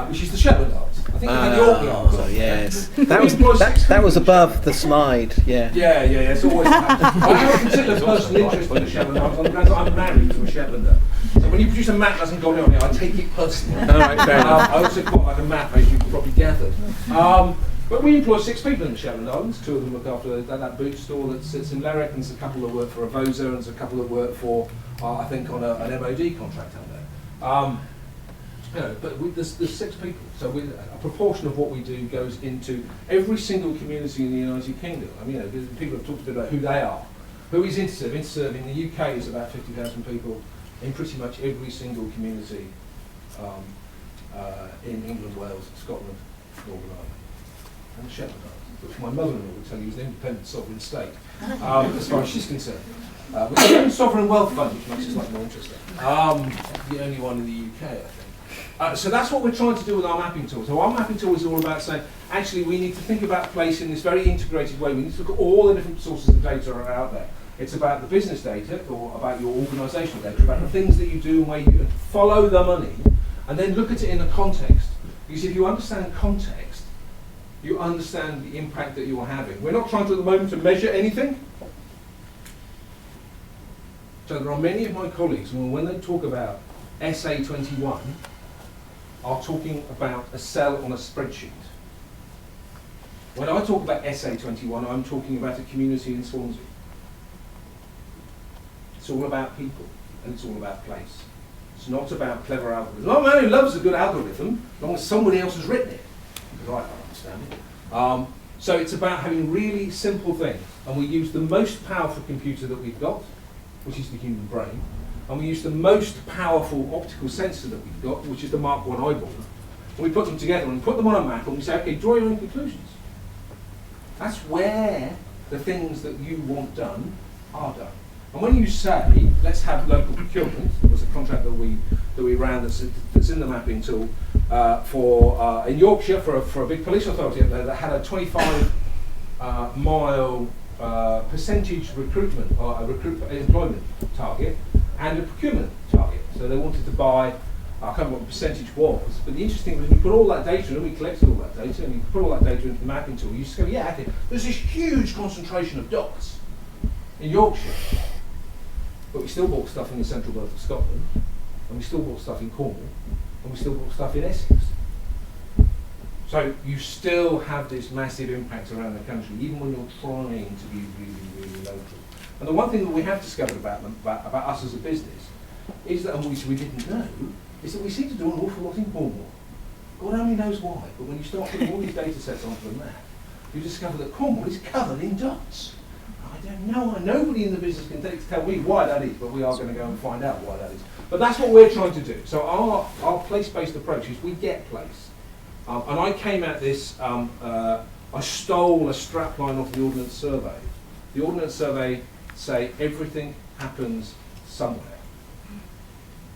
Which is the Shetland Isles. I think the Orkney Isles. Oh, yes. that was above the slide, yeah. Yeah, it's always I have a particular personal interest in the Shetland Isles on the grounds that I'm married to a Shetlander. So when you produce a map that hasn't got it on it, I take it personally. All right, fair enough. I also quite like a map, as you probably gathered. But we employ 6 people in the Shetland Islands. 2 of them look after that boot store that sits in Lerwick, and there's a couple that work for Avosa, and there's a couple that work for, I think, on an MOD contract down there. But there's 6 people, so a proportion of what we do goes into every single community in the United Kingdom. I mean, people have talked a bit about who they are. Who is Interserve? Interserve in the UK is about 50,000 people in pretty much every single community in England, Wales, Scotland, Northern Ireland, and the Shetland Islands, which my mother-in-law would tell you is an independent sovereign state, as far as she's concerned. With our own sovereign wealth fund, which makes it slightly more interesting. The only one in the UK, I think. So that's what we're trying to do with our mapping tool. So our mapping tool is all about saying, actually, we need to think about place in this very integrated way. We need to look at all the different sources of data that are out there. It's about the business data, or about your organisational data, about the things that you do and where you follow the money, and then look at it in a context. Because if you understand context, you understand the impact that you're having. We're not trying to, at the moment, to measure anything. So there are many of my colleagues, when they talk about SA21, are talking about a cell on a spreadsheet. When I talk about SA21, I'm talking about a community in Swansea. It's all about people, and it's all about place. It's not about clever algorithms. I'm a man who loves a good algorithm, as long as somebody else has written it, because I don't understand it. So it's about having really simple things, and we use the most powerful computer that we've got, which is the human brain, and we use the most powerful optical sensor that we've got, which is the Mark 1 eyeball, and we put them together and put them on a map, and we say, okay, draw your own conclusions. That's where the things that you want done are done. And when you say, let's have local procurement, there was a contract that we ran that's in the mapping tool in Yorkshire for a big police authority up there that had a 25 mile percentage recruitment employment target and a procurement target. So they wanted to buy, I can't remember what the percentage was, but the interesting thing was you put all that data in, and we collected all that data, and you put all that data into the mapping tool, you just go, yeah, okay, there's this huge concentration of dots in Yorkshire, but we still bought stuff in the central belt of Scotland, and we still bought stuff in Cornwall, and we still bought stuff in Essex. So you still have this massive impact around the country, even when you're trying to be really, really local. And the one thing that we have discovered about us as a business is that, and which we didn't know, is that we seem to do an awful lot in Cornwall. God only knows why, but when you start putting all these data sets onto the map, you discover that Cornwall is covered in dots. I don't know, nobody in the business can tell me why that is, but we are going to go and find out why that is. But that's what we're trying to do. So our place-based approach is we get place. And I came at this, I stole a strapline off the Ordnance Survey. The Ordnance Survey say everything happens somewhere.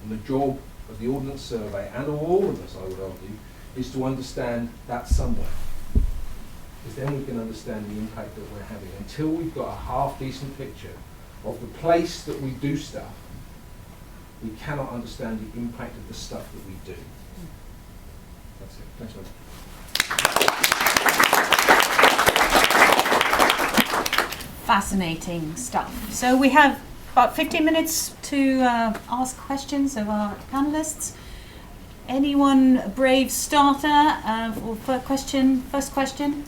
And the job of the Ordnance Survey, and of all of us, I would argue, is to understand that somewhere. Because then we can understand the impact that we're having. Until we've got a half-decent picture of the place that we do stuff, we cannot understand the impact of the stuff that we do. That's it. Thanks, man. Fascinating stuff. So we have about 15 minutes to ask questions of our panelists. Anyone brave starter for first question?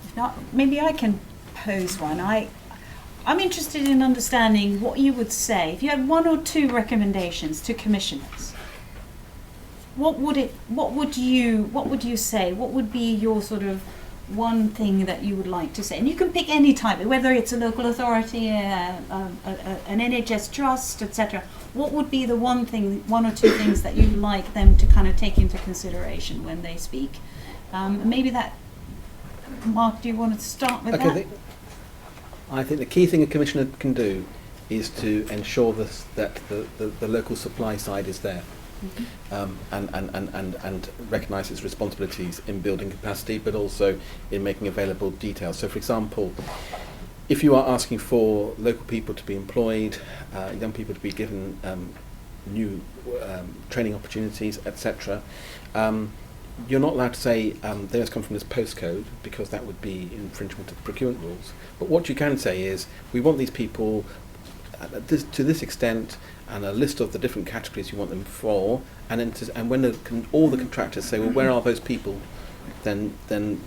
If not, maybe I can pose one. I'm interested in understanding what you would say if you had one or two recommendations to commissioners. What would you say? What would be your sort of one thing that you would like to say? And you can pick any type, whether it's a local authority, an NHS trust, etc. What would be the one or two things that you'd like them to kind of take into consideration when they speak? Maybe that, Mark, do you want to start with that? I think the key thing a commissioner can do is to ensure that the local supply side is there. And recognise its responsibilities in building capacity, but also in making available details. So, for example, if you are asking for local people to be employed, young people to be given new training opportunities, etc., you're not allowed to say they must come from this postcode, because that would be infringement of procurement rules. But what you can say is, we want these people to this extent, and a list of the different categories you want them for, and then when all the contractors say, well, where are those people? Then the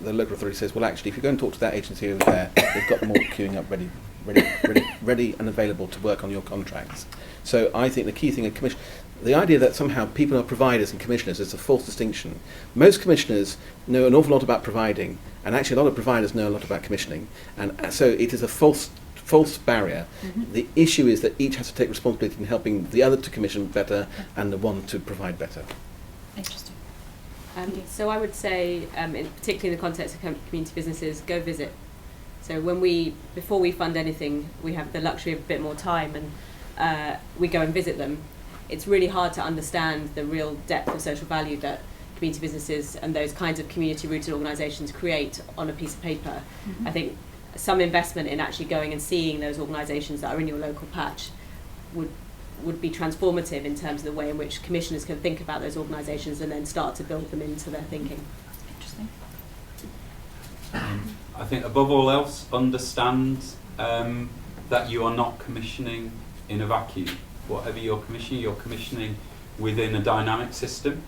local authority says, well, actually, if you go and talk to that agency over there, they've got them all queuing up ready and available to work on your contracts. So I think the key thing in commission, the idea that somehow people are providers and commissioners is a false distinction. Most commissioners know an awful lot about providing, and actually a lot of providers know a lot about commissioning, and so it is a false barrier. Mm-hmm. The issue is that each has to take responsibility in helping the other to commission better and the one to provide better. Interesting. So I would say, particularly in the context of community businesses, go visit. So before we fund anything, we have the luxury of a bit more time, and we go and visit them. It's really hard to understand the real depth of social value that community businesses and those kinds of community-rooted organisations create on a piece of paper. Mm-hmm. I think some investment in actually going and seeing those organisations that are in your local patch would be transformative in terms of the way in which commissioners can think about those organisations and then start to build them into their thinking. Interesting. I think above all else, understand that you are not commissioning in a vacuum. Whatever you're commissioning within a dynamic system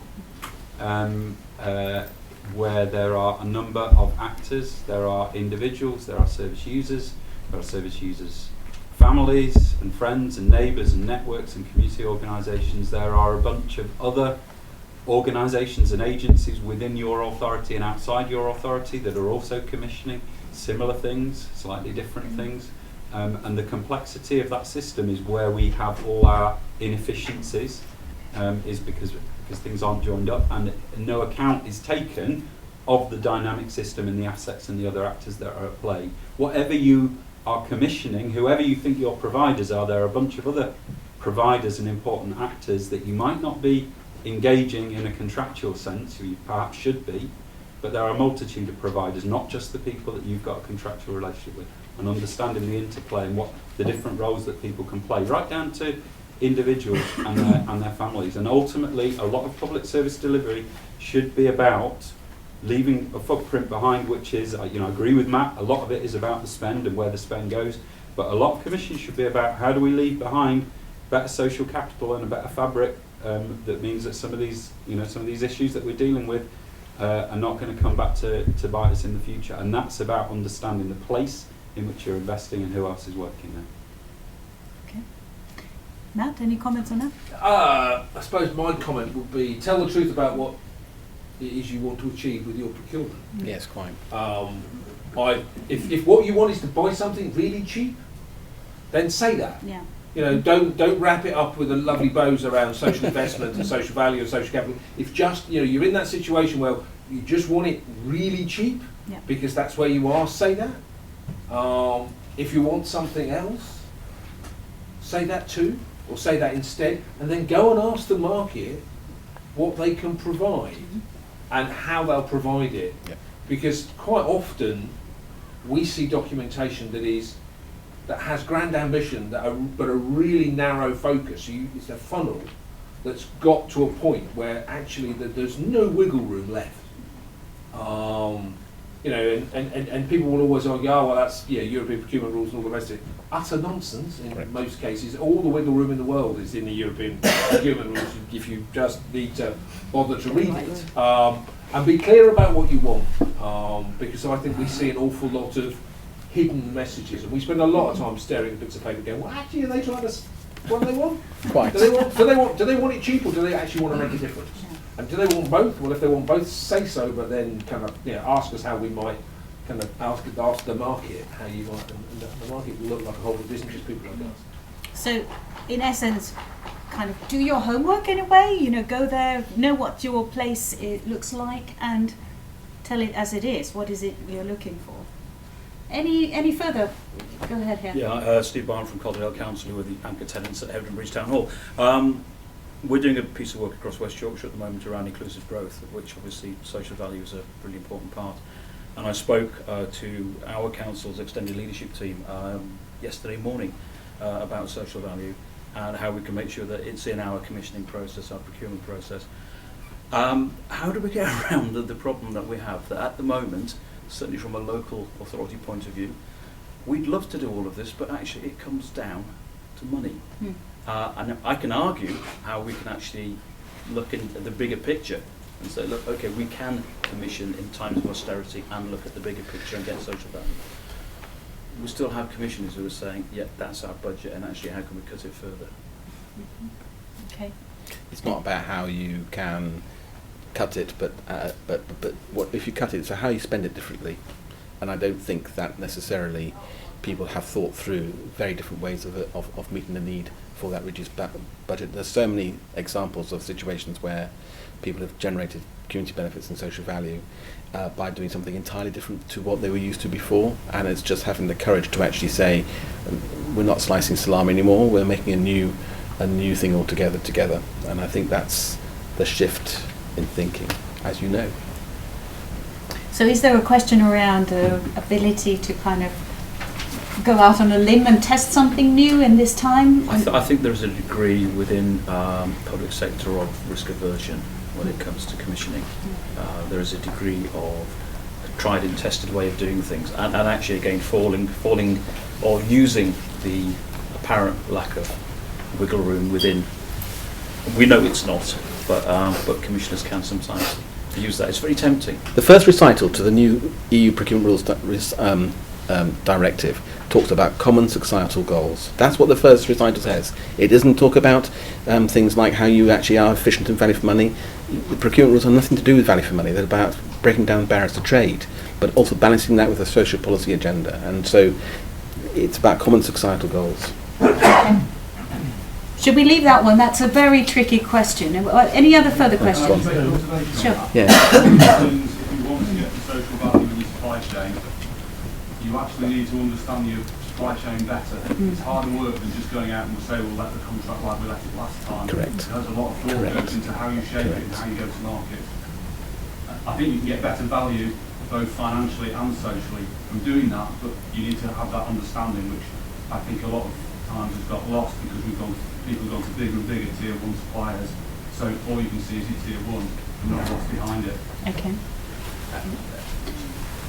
where there are a number of actors. There are individuals, there are service users, families and friends and neighbours and networks and community organisations. There are a bunch of other organisations and agencies within your authority and outside your authority that are also commissioning similar things, slightly different things. And the complexity of that system is where we have all our inefficiencies, is because things aren't joined up and no account is taken of the dynamic system and the assets and the other actors that are at play. Whatever you are commissioning, whoever you think your providers are, there are a bunch of other providers and important actors that you might not be engaging in a contractual sense, or you perhaps should be, but there are a multitude of providers, not just the people that you've got a contractual relationship with, and understanding the interplay and what the different roles that people can play, right down to individuals and their families. And ultimately, a lot of public service delivery should be about leaving a footprint behind, which is, I agree with Matt, a lot of it is about the spend and where the spend goes, but a lot of commissions should be about how do we leave behind better social capital and a better fabric that means that some of these issues that we're dealing with are not going to come back to bite us in the future. And that's about understanding the place in which you're investing and who else is working there. Okay. Matt, any comments on that? I suppose my comment would be, tell the truth about what it is you want to achieve with your procurement. Yes, quite. If what you want is to buy something really cheap, then say that. Yeah. Don't wrap it up with the lovely bows around social investment and social value and social capital. If just you're in that situation where you just want it really cheap, yeah, because that's where you are, say that. If you want something else, say that too, or say that instead, and then go and ask the market what they can provide and how they'll provide it. Yeah. Because quite often we see documentation that has grand ambition but a really narrow focus. It's a funnel that's got to a point where actually there's no wiggle room left. And people will always argue, well, that's European procurement rules and all the rest of it. Utter nonsense in Correct. most cases. All the wiggle room in the world is in the European procurement rules if you just need to bother to read it. And be clear about what you want, because I think we see an awful lot of hidden messages, and we spend a lot of time staring at bits of paper going, well, actually, are they trying to, what do they want? Quite. Do they want it cheap, or do they actually want to make a difference? And do they want both? Well, if they want both, say so, but then kind of ask us how we might kind of ask the market how you might, and the market will look like a whole lot of business people like us. So, in essence, kind of do your homework in a way, go there, know what your place looks like, and tell it as it is. What is it you're looking for? Any further? Go ahead here. Yeah, Steve Barn from Calderdale Council, with the anchor tenants at Hebden Bridge Town Hall. We're doing a piece of work across West Yorkshire at the moment around inclusive growth, of which obviously social value is a really important part. And I spoke to our council's extended leadership team yesterday morning about social value and how we can make sure that it's in our commissioning process, our procurement process. How do we get around the problem that we have, that at the moment, certainly from a local authority point of view, we'd love to do all of this, but actually it comes down to money. And I can argue how we can actually look at the bigger picture and say, look, okay, we can commission in times of austerity and look at the bigger picture and get social value. We still have commissioners who are saying, yeah, that's our budget, and actually how can we cut it further? Okay. It's not about how you can cut it, but what if you cut it? So how you spend it differently, and I don't think that necessarily people have thought through very different ways of meeting the need for that reduced budget. There's so many examples of situations where people have generated community benefits and social value by doing something entirely different to what they were used to before, and it's just having the courage to actually say, we're not slicing salami anymore, we're making a new thing altogether together. And I think that's the shift in thinking, as you know. So is there a question around the ability to kind of go out on a limb and test something new in this time? I think there's a degree within public sector of risk aversion when it comes to commissioning. There is a degree of a tried and tested way of doing things, and actually again falling or using the apparent lack of wiggle room within. We know it's not, but commissioners can sometimes use that. It's very tempting. The first recital to the new EU procurement rules directive talks about common societal goals. That's what the first recital says. It doesn't talk about things like how you actually are efficient and value for money. The procurement rules have nothing to do with value for money. They're about breaking down barriers to trade, but also balancing that with a social policy agenda. And so it's about common societal goals. Okay. Should we leave that one? That's a very tricky question. Any other further questions? Sure. Yeah. If you want to get the social value in your supply chain, you actually need to understand your supply chain better. It's harder work than just going out and say, we'll let the contract like we left it last time. Correct. There's a lot of thought goes into how you shape it and how you go to market. I think you can get better value both financially and socially from doing that, but you need to have that understanding, which I think a lot of times has got lost because people have gone to bigger and bigger tier 1 suppliers, so all you can see is your tier 1 and not what's behind it. Okay.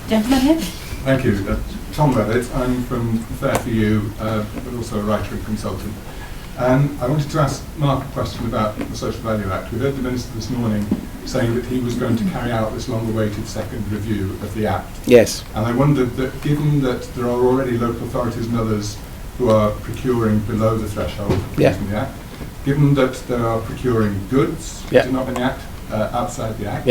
Gentleman here. Thank you. Tom Levitt. I'm from Fair For You, but also a writer and consultant. I wanted to ask Mark a question about the Social Value Act. We heard the Minister this morning saying that he was going to carry out this long-awaited second review of the Act. Yes. And I wondered that given that there are already local authorities and others who are procuring below the threshold using the Act, given that there are procuring goods which are not in the Act, outside the Act,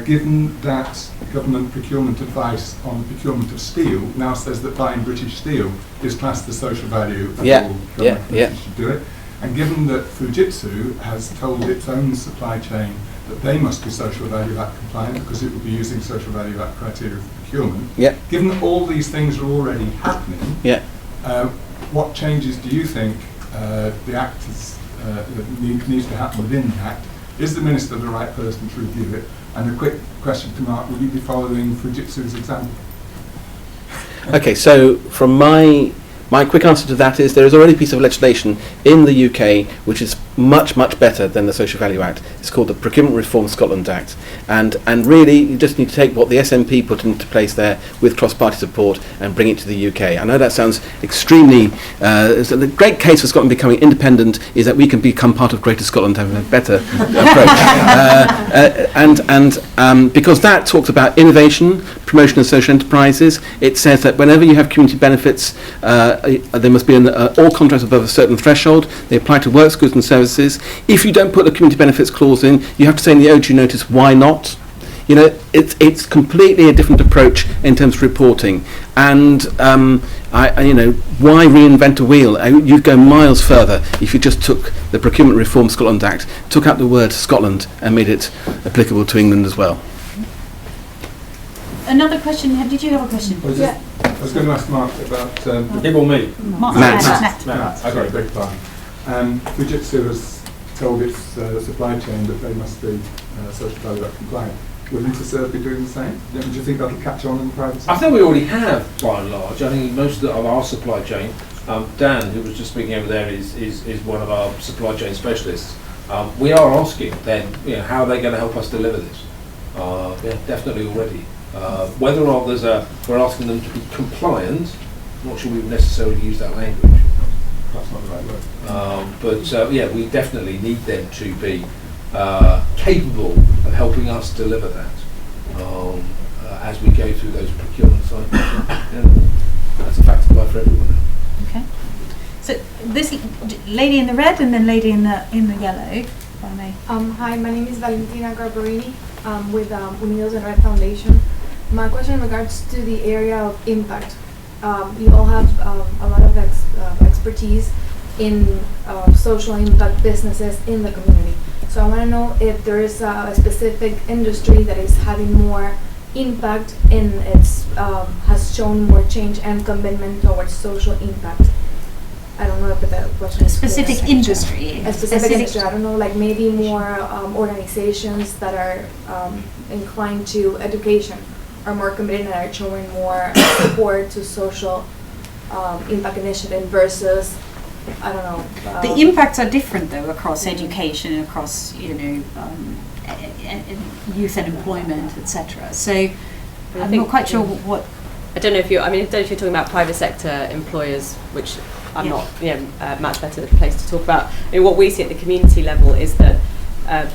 given that government procurement advice on procurement of steel now says that buying British steel is classed as social value and all government should do it, and given that Fujitsu has told its own supply chain that they must be Social Value Act compliant because it will be using Social Value Act criteria for procurement, given that all these things are already happening, what changes do you think the Act needs to happen within the Act? Is the Minister the right person to review it? And a quick question to Mark, will you be following Fujitsu's example? Okay, so from my quick answer to that is there is already a piece of legislation in the UK which is much, much better than the Social Value Act. It's called the Procurement Reform Scotland Act. And really, you just need to take what the SNP put into place there with cross-party support and bring it to the UK. I know that sounds extremely... so the great case for Scotland becoming independent is that we can become part of Greater Scotland having a better approach. Because that talks about innovation, promotion of social enterprises. It says that whenever you have community benefits, there must be all contracts above a certain threshold. They apply to works, goods and services. If you don't put the community benefits clause in, you have to say in the OG notice why not. You know, it's completely a different approach in terms of reporting. And why reinvent a wheel? You'd go miles further if you just took the Procurement Reform Scotland Act, took out the word Scotland and made it applicable to England as well. Another question. Did you have a question? I was going to ask Mark about... Him or me? Matt. I got a big plan. Fujitsu has told its supply chain that they must be Social Value Act compliant. Will Interserve be doing the same? Do you think that'll catch on in the private sector? I think we already have, by and large. I think most of our supply chain, Dan, who was just speaking over there, is one of our supply chain specialists. We are asking them, how are they going to help us deliver this? Definitely already. Whether or not we're asking them to be compliant, I'm not sure we would necessarily use that language. That's not the right word. But we definitely need them to be capable of helping us deliver that as we go through those procurement cycles. That's a fact of life for everyone. Okay. So this lady in the red and then lady in the yellow, if I may. Hi, my name is Valentina Garbarini with Unidos en Red Foundation. My question in regards to the area of impact. You all have a lot of expertise in social impact businesses in the community. So I want to know if there is a specific industry that is having more impact and has shown more change and commitment towards social impact. I don't know if that question is clear. Specific industry. A specific industry. I don't know, like maybe more organizations that are inclined to education are more committed and are showing more support to social impact initiative versus, I don't know. The impacts are different though across education and across youth and employment, etc. So I'm not quite sure what. I don't know if you're talking about private sector employers, which I'm not much better place to talk about. I mean, what we see at the community level is that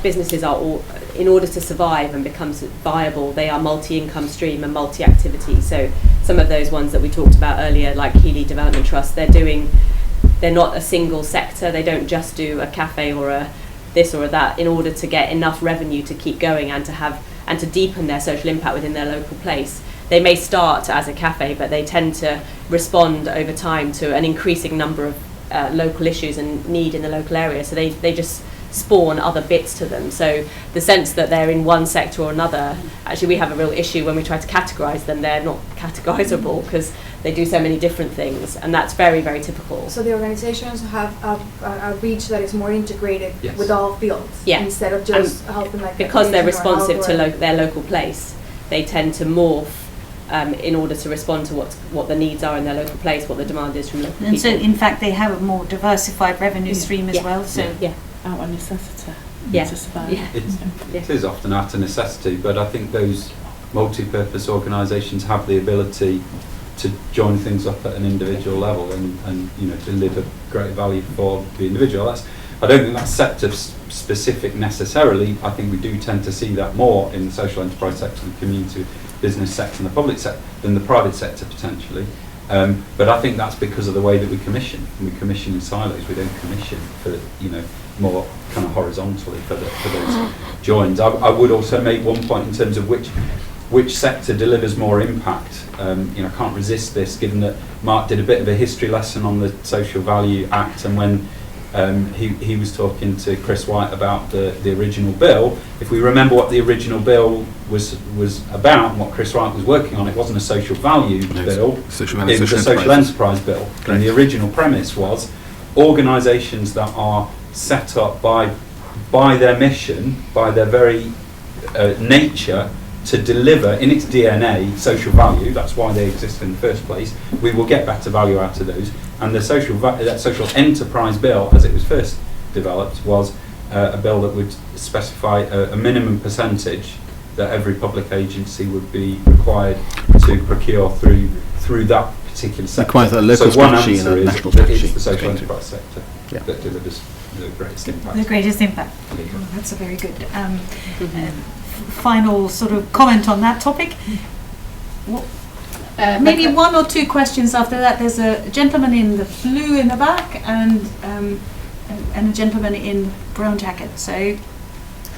businesses are all, in order to survive and become viable, they are multi-income stream and multi-activity. So some of those ones that we talked about earlier, like Healy Development Trust, they're not a single sector. They don't just do a cafe or a this or a that in order to get enough revenue to keep going and to deepen their social impact within their local place. they may start as a cafe, but they tend to respond over time to an increasing number of local issues and need in the local area. So they just spawn other bits to them. So the sense that they're in one sector or another, actually we have a real issue when we try to categorise them. They're not categorisable because they do so many different things, and that's very, very typical. So the organizations have a reach that is more integrated with all fields, instead of just helping like because they're responsive to their local place. They tend to morph in order to respond to what the needs are in their local place, what the demand is from local people. And so, in fact, they have a more diversified revenue stream as well. So out of necessity to survive. It is often out of necessity, but I think those multi-purpose organisations have the ability to join things up at an individual level and deliver great value for the individual. I don't think that's sector specific necessarily. I think we do tend to see that more in the social enterprise sector, the community business sector and the public sector than the private sector potentially. But I think that's because of the way that we commission. We commission in silos. We don't commission for more kind of horizontally for those joins. I would also make one point in terms of which sector delivers more impact. I can't resist this, given that Mark did a bit of a history lesson on the Social Value Act, and when he was talking to Chris White about the original bill. If we remember what the original bill was about and what Chris White was working on, it wasn't a social value bill, it was a social enterprise bill. And the original premise was organisations that are set up by their mission, by their very nature, to deliver in its DNA social value. That's why they exist in the first place. We will get better value out of those. And the that social enterprise bill, as it was first developed, was a bill that would specify a minimum percentage that every public agency would be required to procure through that particular sector. Requires a local strategy and a national strategy. It's the social enterprise sector that delivers the greatest impact. The greatest impact. Oh, that's a very good final sort of comment on that topic. Maybe one or two questions after that. There's a gentleman in the blue in the back and a gentleman in brown jacket. So,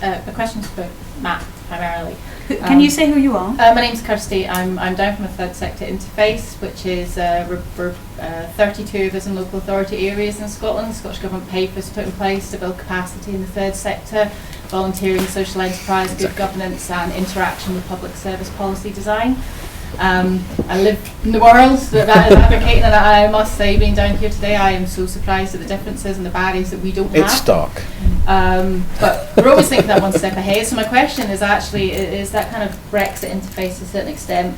the question's for Matt primarily. Can you say who you are? My name's Kirsty. I'm down from the third sector interface, which is 32 of us in local authority areas in Scotland. The Scottish Government papers put in place to build capacity in the third sector, volunteering, social enterprise, good governance and interaction with public service policy design. I live in the world that is advocating, and I must say, being down here today, I am so surprised at the differences and the barriers that we don't have. It's stark. But we're always thinking that one step ahead. So my question is actually, is that kind of Brexit interface to a certain extent?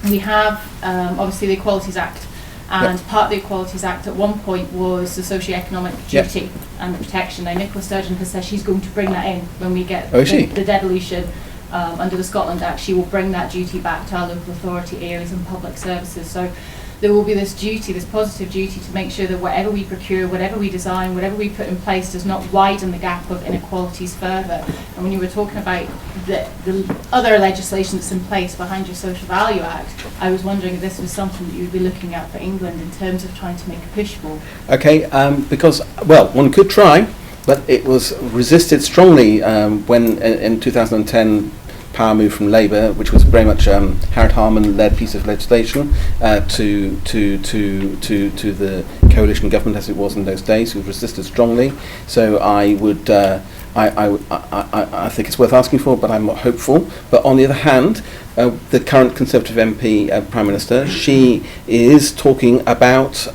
We have obviously the Equalities Act, and part of the Equalities Act at one point was the socio-economic duty and the protection. Now Nicola Sturgeon has said she's going to bring that in when we get the devolution. Under the Scotland Act, she will bring that duty back to our local authority areas and public services. So there will be this duty, this positive duty, to make sure that whatever we procure, whatever we design, whatever we put in place does not widen the gap of inequalities further. And when you were talking about the other legislation that's in place behind your Social Value Act, I was wondering if this was something that you'd be looking at for England in terms of trying to make a push for. Okay, because, well, one could try, but it was resisted strongly when in 2010 power move from Labour, which was very much Harrod Harman-led piece of legislation to the coalition government as it was in those days, who resisted strongly. So I would, I think it's worth asking for, but I'm not hopeful. But on the other hand, the current Conservative MP Prime Minister, she is talking about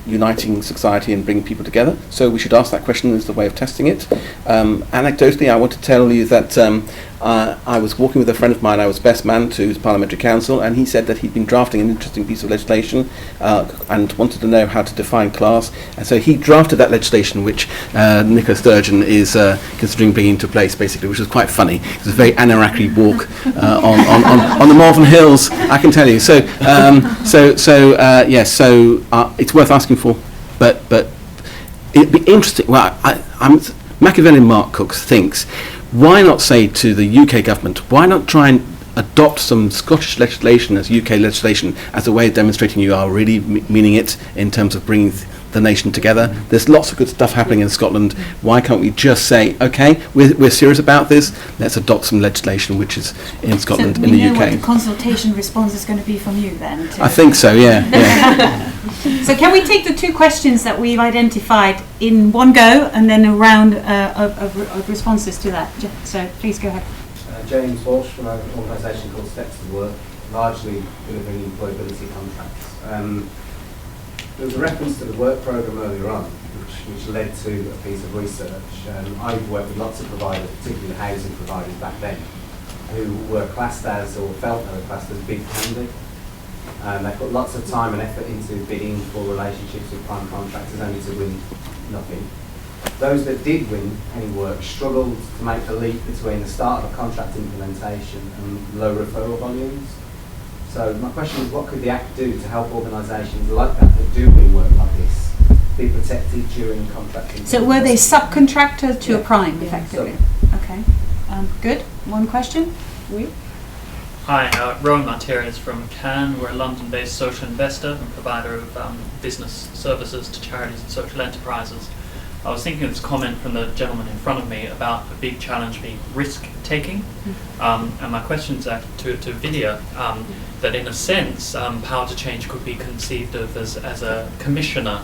uniting society and bringing people together. So we should ask that question as the way of testing it. Anecdotally, I want to tell you that I was walking with a friend of mine I was best man to his parliamentary council, and he said that he'd been drafting an interesting piece of legislation and wanted to know how to define class, and so he drafted that legislation which Nicola Sturgeon is considering bringing into place, basically, which was quite funny. It was a very Anunnaki walk on the Malvern Hills, I can tell you. So it's worth asking for, but it'd be interesting. Well, Machiavellian Mark Cooks thinks, why not say to the UK government, why not try and adopt some Scottish legislation as UK legislation as a way of demonstrating you are really meaning it in terms of bringing the nation together. There's lots of good stuff happening in Scotland. Why can't we just say, okay, we're serious about this, let's adopt some legislation which is in Scotland, so in the we know UK. what the consultation response is going to be from you then? I think so, yeah. So can we take the 2 questions that we've identified in one go and then a round of responses to that? So please go ahead. James Walsh from an organisation called Steps to Work, largely delivering employability contracts. There was a reference to the work programme earlier on, which led to a piece of research. I've worked with lots of providers, particularly housing providers back then, who were classed as, or felt they were classed as, big handy. They put lots of time and effort into bidding for relationships with prime contractors only to win nothing. Those that did win any work struggled to make the leap between the start of a contract implementation and low referral volumes. So my question is, what could the Act do to help organisations like that do win work like this be protected during contract implementation? So were they subcontractor to a prime, effectively? Okay. Good. One question? Oui. Hi, Rowan Martires from Cannes. We're a London-based social investor and provider of business services to charities and social enterprises. I was thinking of this comment from the gentleman in front of me about a big challenge being risk-taking. And my question is to Vidya, that in a sense, Power to Change could be conceived of as a commissioner,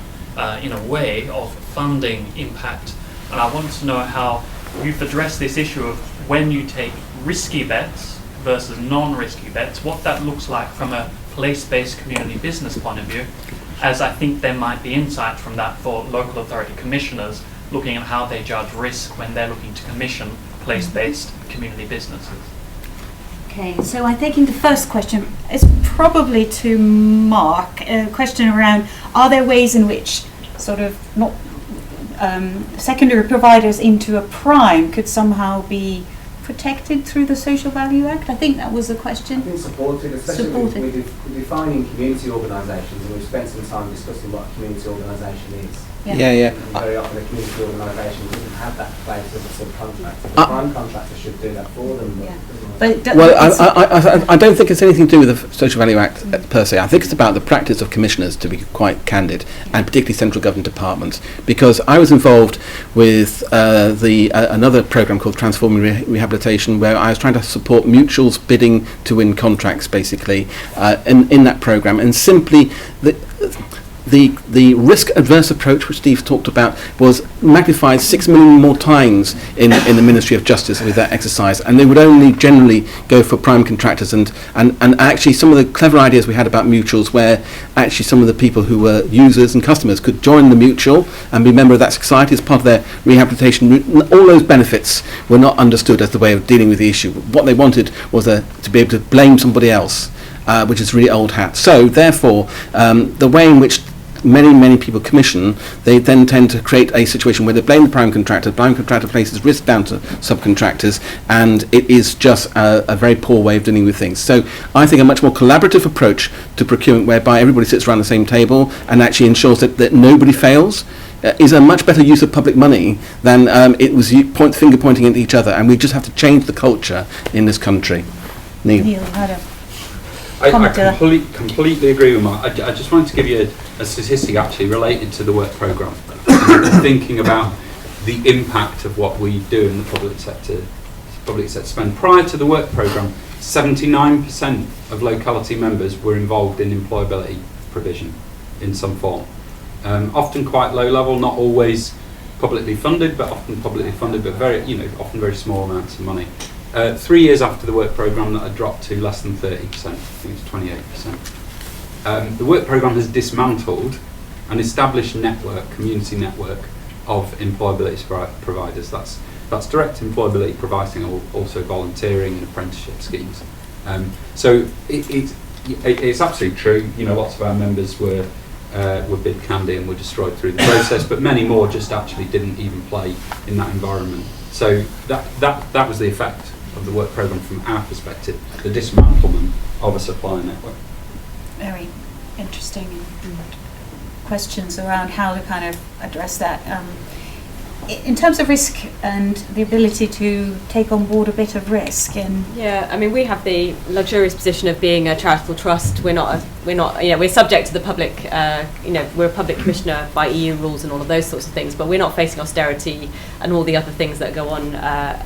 in a way, of funding impact. And I wanted to know how you've addressed this issue of when you take risky bets versus non-risky bets, what that looks like from a place-based community business point of view, as I think there might be insight from that for local authority commissioners looking at how they judge risk when they're looking to commission place-based community businesses. Okay, so I'm taking the first question. It's probably to Mark, a question around, are there ways in which sort of not secondary providers into a prime could somehow be protected through the Social Value Act? I think that was the question. I think supported, especially with defining community organisations, and we've spent some time discussing what a community organisation is. Yeah. And very often a community organisation doesn't have that place as a subcontractor. The prime contractor should do that for them. I don't think it's anything to do with the Social Value Act per se. I think it's about the practice of commissioners, to be quite candid, and particularly central government departments. Because I was involved with another programme called Transforming Rehabilitation, where I was trying to support mutuals bidding to win contracts, basically, in that programme. And simply the risk-adverse approach, which Steve talked about, was magnified 6 million more times in the Ministry of Justice with that exercise, and they would only generally go for prime contractors. And actually, some of the clever ideas we had about mutuals, where actually some of the people who were users and customers could join the mutual and be a member of that society as part of their rehabilitation route. All those benefits were not understood as the way of dealing with the issue. What they wanted was to be able to blame somebody else, which is really old hat. So therefore, the way in which many people commission, they then tend to create a situation where they blame the prime contractor places risk down to subcontractors, and it is just a very poor way of dealing with things. So I think a much more collaborative approach to procurement, whereby everybody sits around the same table and actually ensures that nobody fails, is a much better use of public money than it was finger pointing at each other. And we just have to change the culture in this country. Neil. I completely agree with Mark. I just wanted to give you a statistic actually related to the work programme. Thinking about the impact of what we do in the public sector spend. Prior to the work programme, 79% of locality members were involved in employability provision in some form. Often quite low level, not always publicly funded, but often publicly funded, but often very small amounts of money. 3 years after the work programme, that had dropped to less than 30%. I think it's 28%. The work programme has dismantled an established community network of employability providers. That's direct employability providing, also volunteering and apprenticeship schemes. So it's absolutely true. Lots of our members were bid candy and were destroyed through the process, but many more just actually didn't even play in that environment. So that was the effect of the work programme from our perspective, the dismantlement of a supply network. Very interesting questions around how to kind of address that. in terms of risk and the ability to take on board a bit of risk, and yeah, I mean, we have the luxurious position of being a charitable trust. We're not, we're subject to the public, we're a public commissioner by EU rules and all of those sorts of things, but we're not facing austerity and all the other things that go on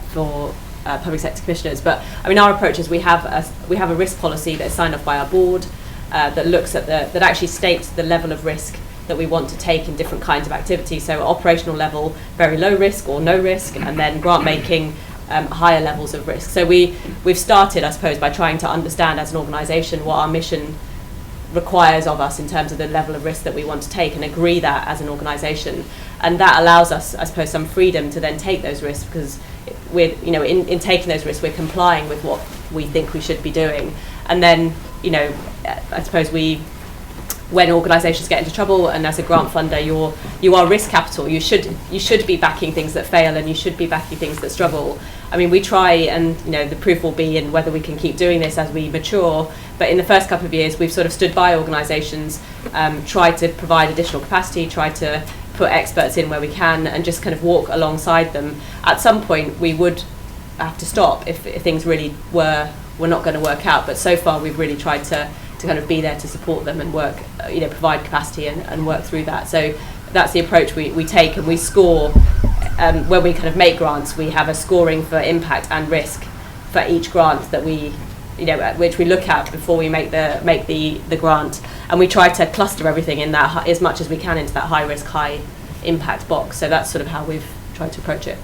for public sector commissioners. But I mean, our approach is we have a risk policy that's signed off by our board that looks at that actually states the level of risk that we want to take in different kinds of activities. So at operational level, very low risk or no risk, and then grant making, higher levels of risk. So we've started, I suppose, by trying to understand as an organisation what our mission requires of us in terms of the level of risk that we want to take, and agree that as an organisation. And that allows us, I suppose, some freedom to then take those risks, because we're, in taking those risks, we're complying with what we think we should be doing. And then, I suppose when organisations get into trouble, and as a grant funder, you are risk capital. You should be backing things that fail, and you should be backing things that struggle. I mean, we try, and the proof will be in whether we can keep doing this as we mature. But in the first couple of years, we've sort of stood by organisations, tried to provide additional capacity, tried to put experts in where we can, and just kind of walk alongside them. At some point, we would have to stop if things really were not going to work out. But so far, we've really tried to kind of be there to support them and work, provide capacity and work through that. So that's the approach we take, and we score, when we kind of make grants, we have a scoring for impact and risk for each grant that we, which we look at before we make the grant, and we try to cluster everything in that as much as we can into that high risk, high impact box. So that's sort of how we've tried to approach it.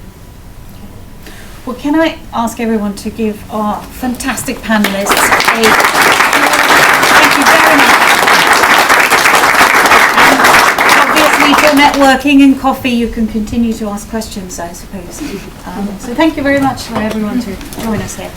Well, can I ask everyone to give our fantastic panellists a thank you very much. And obviously for networking and coffee, you can continue to ask questions, I suppose. So thank you very much for everyone to join us here.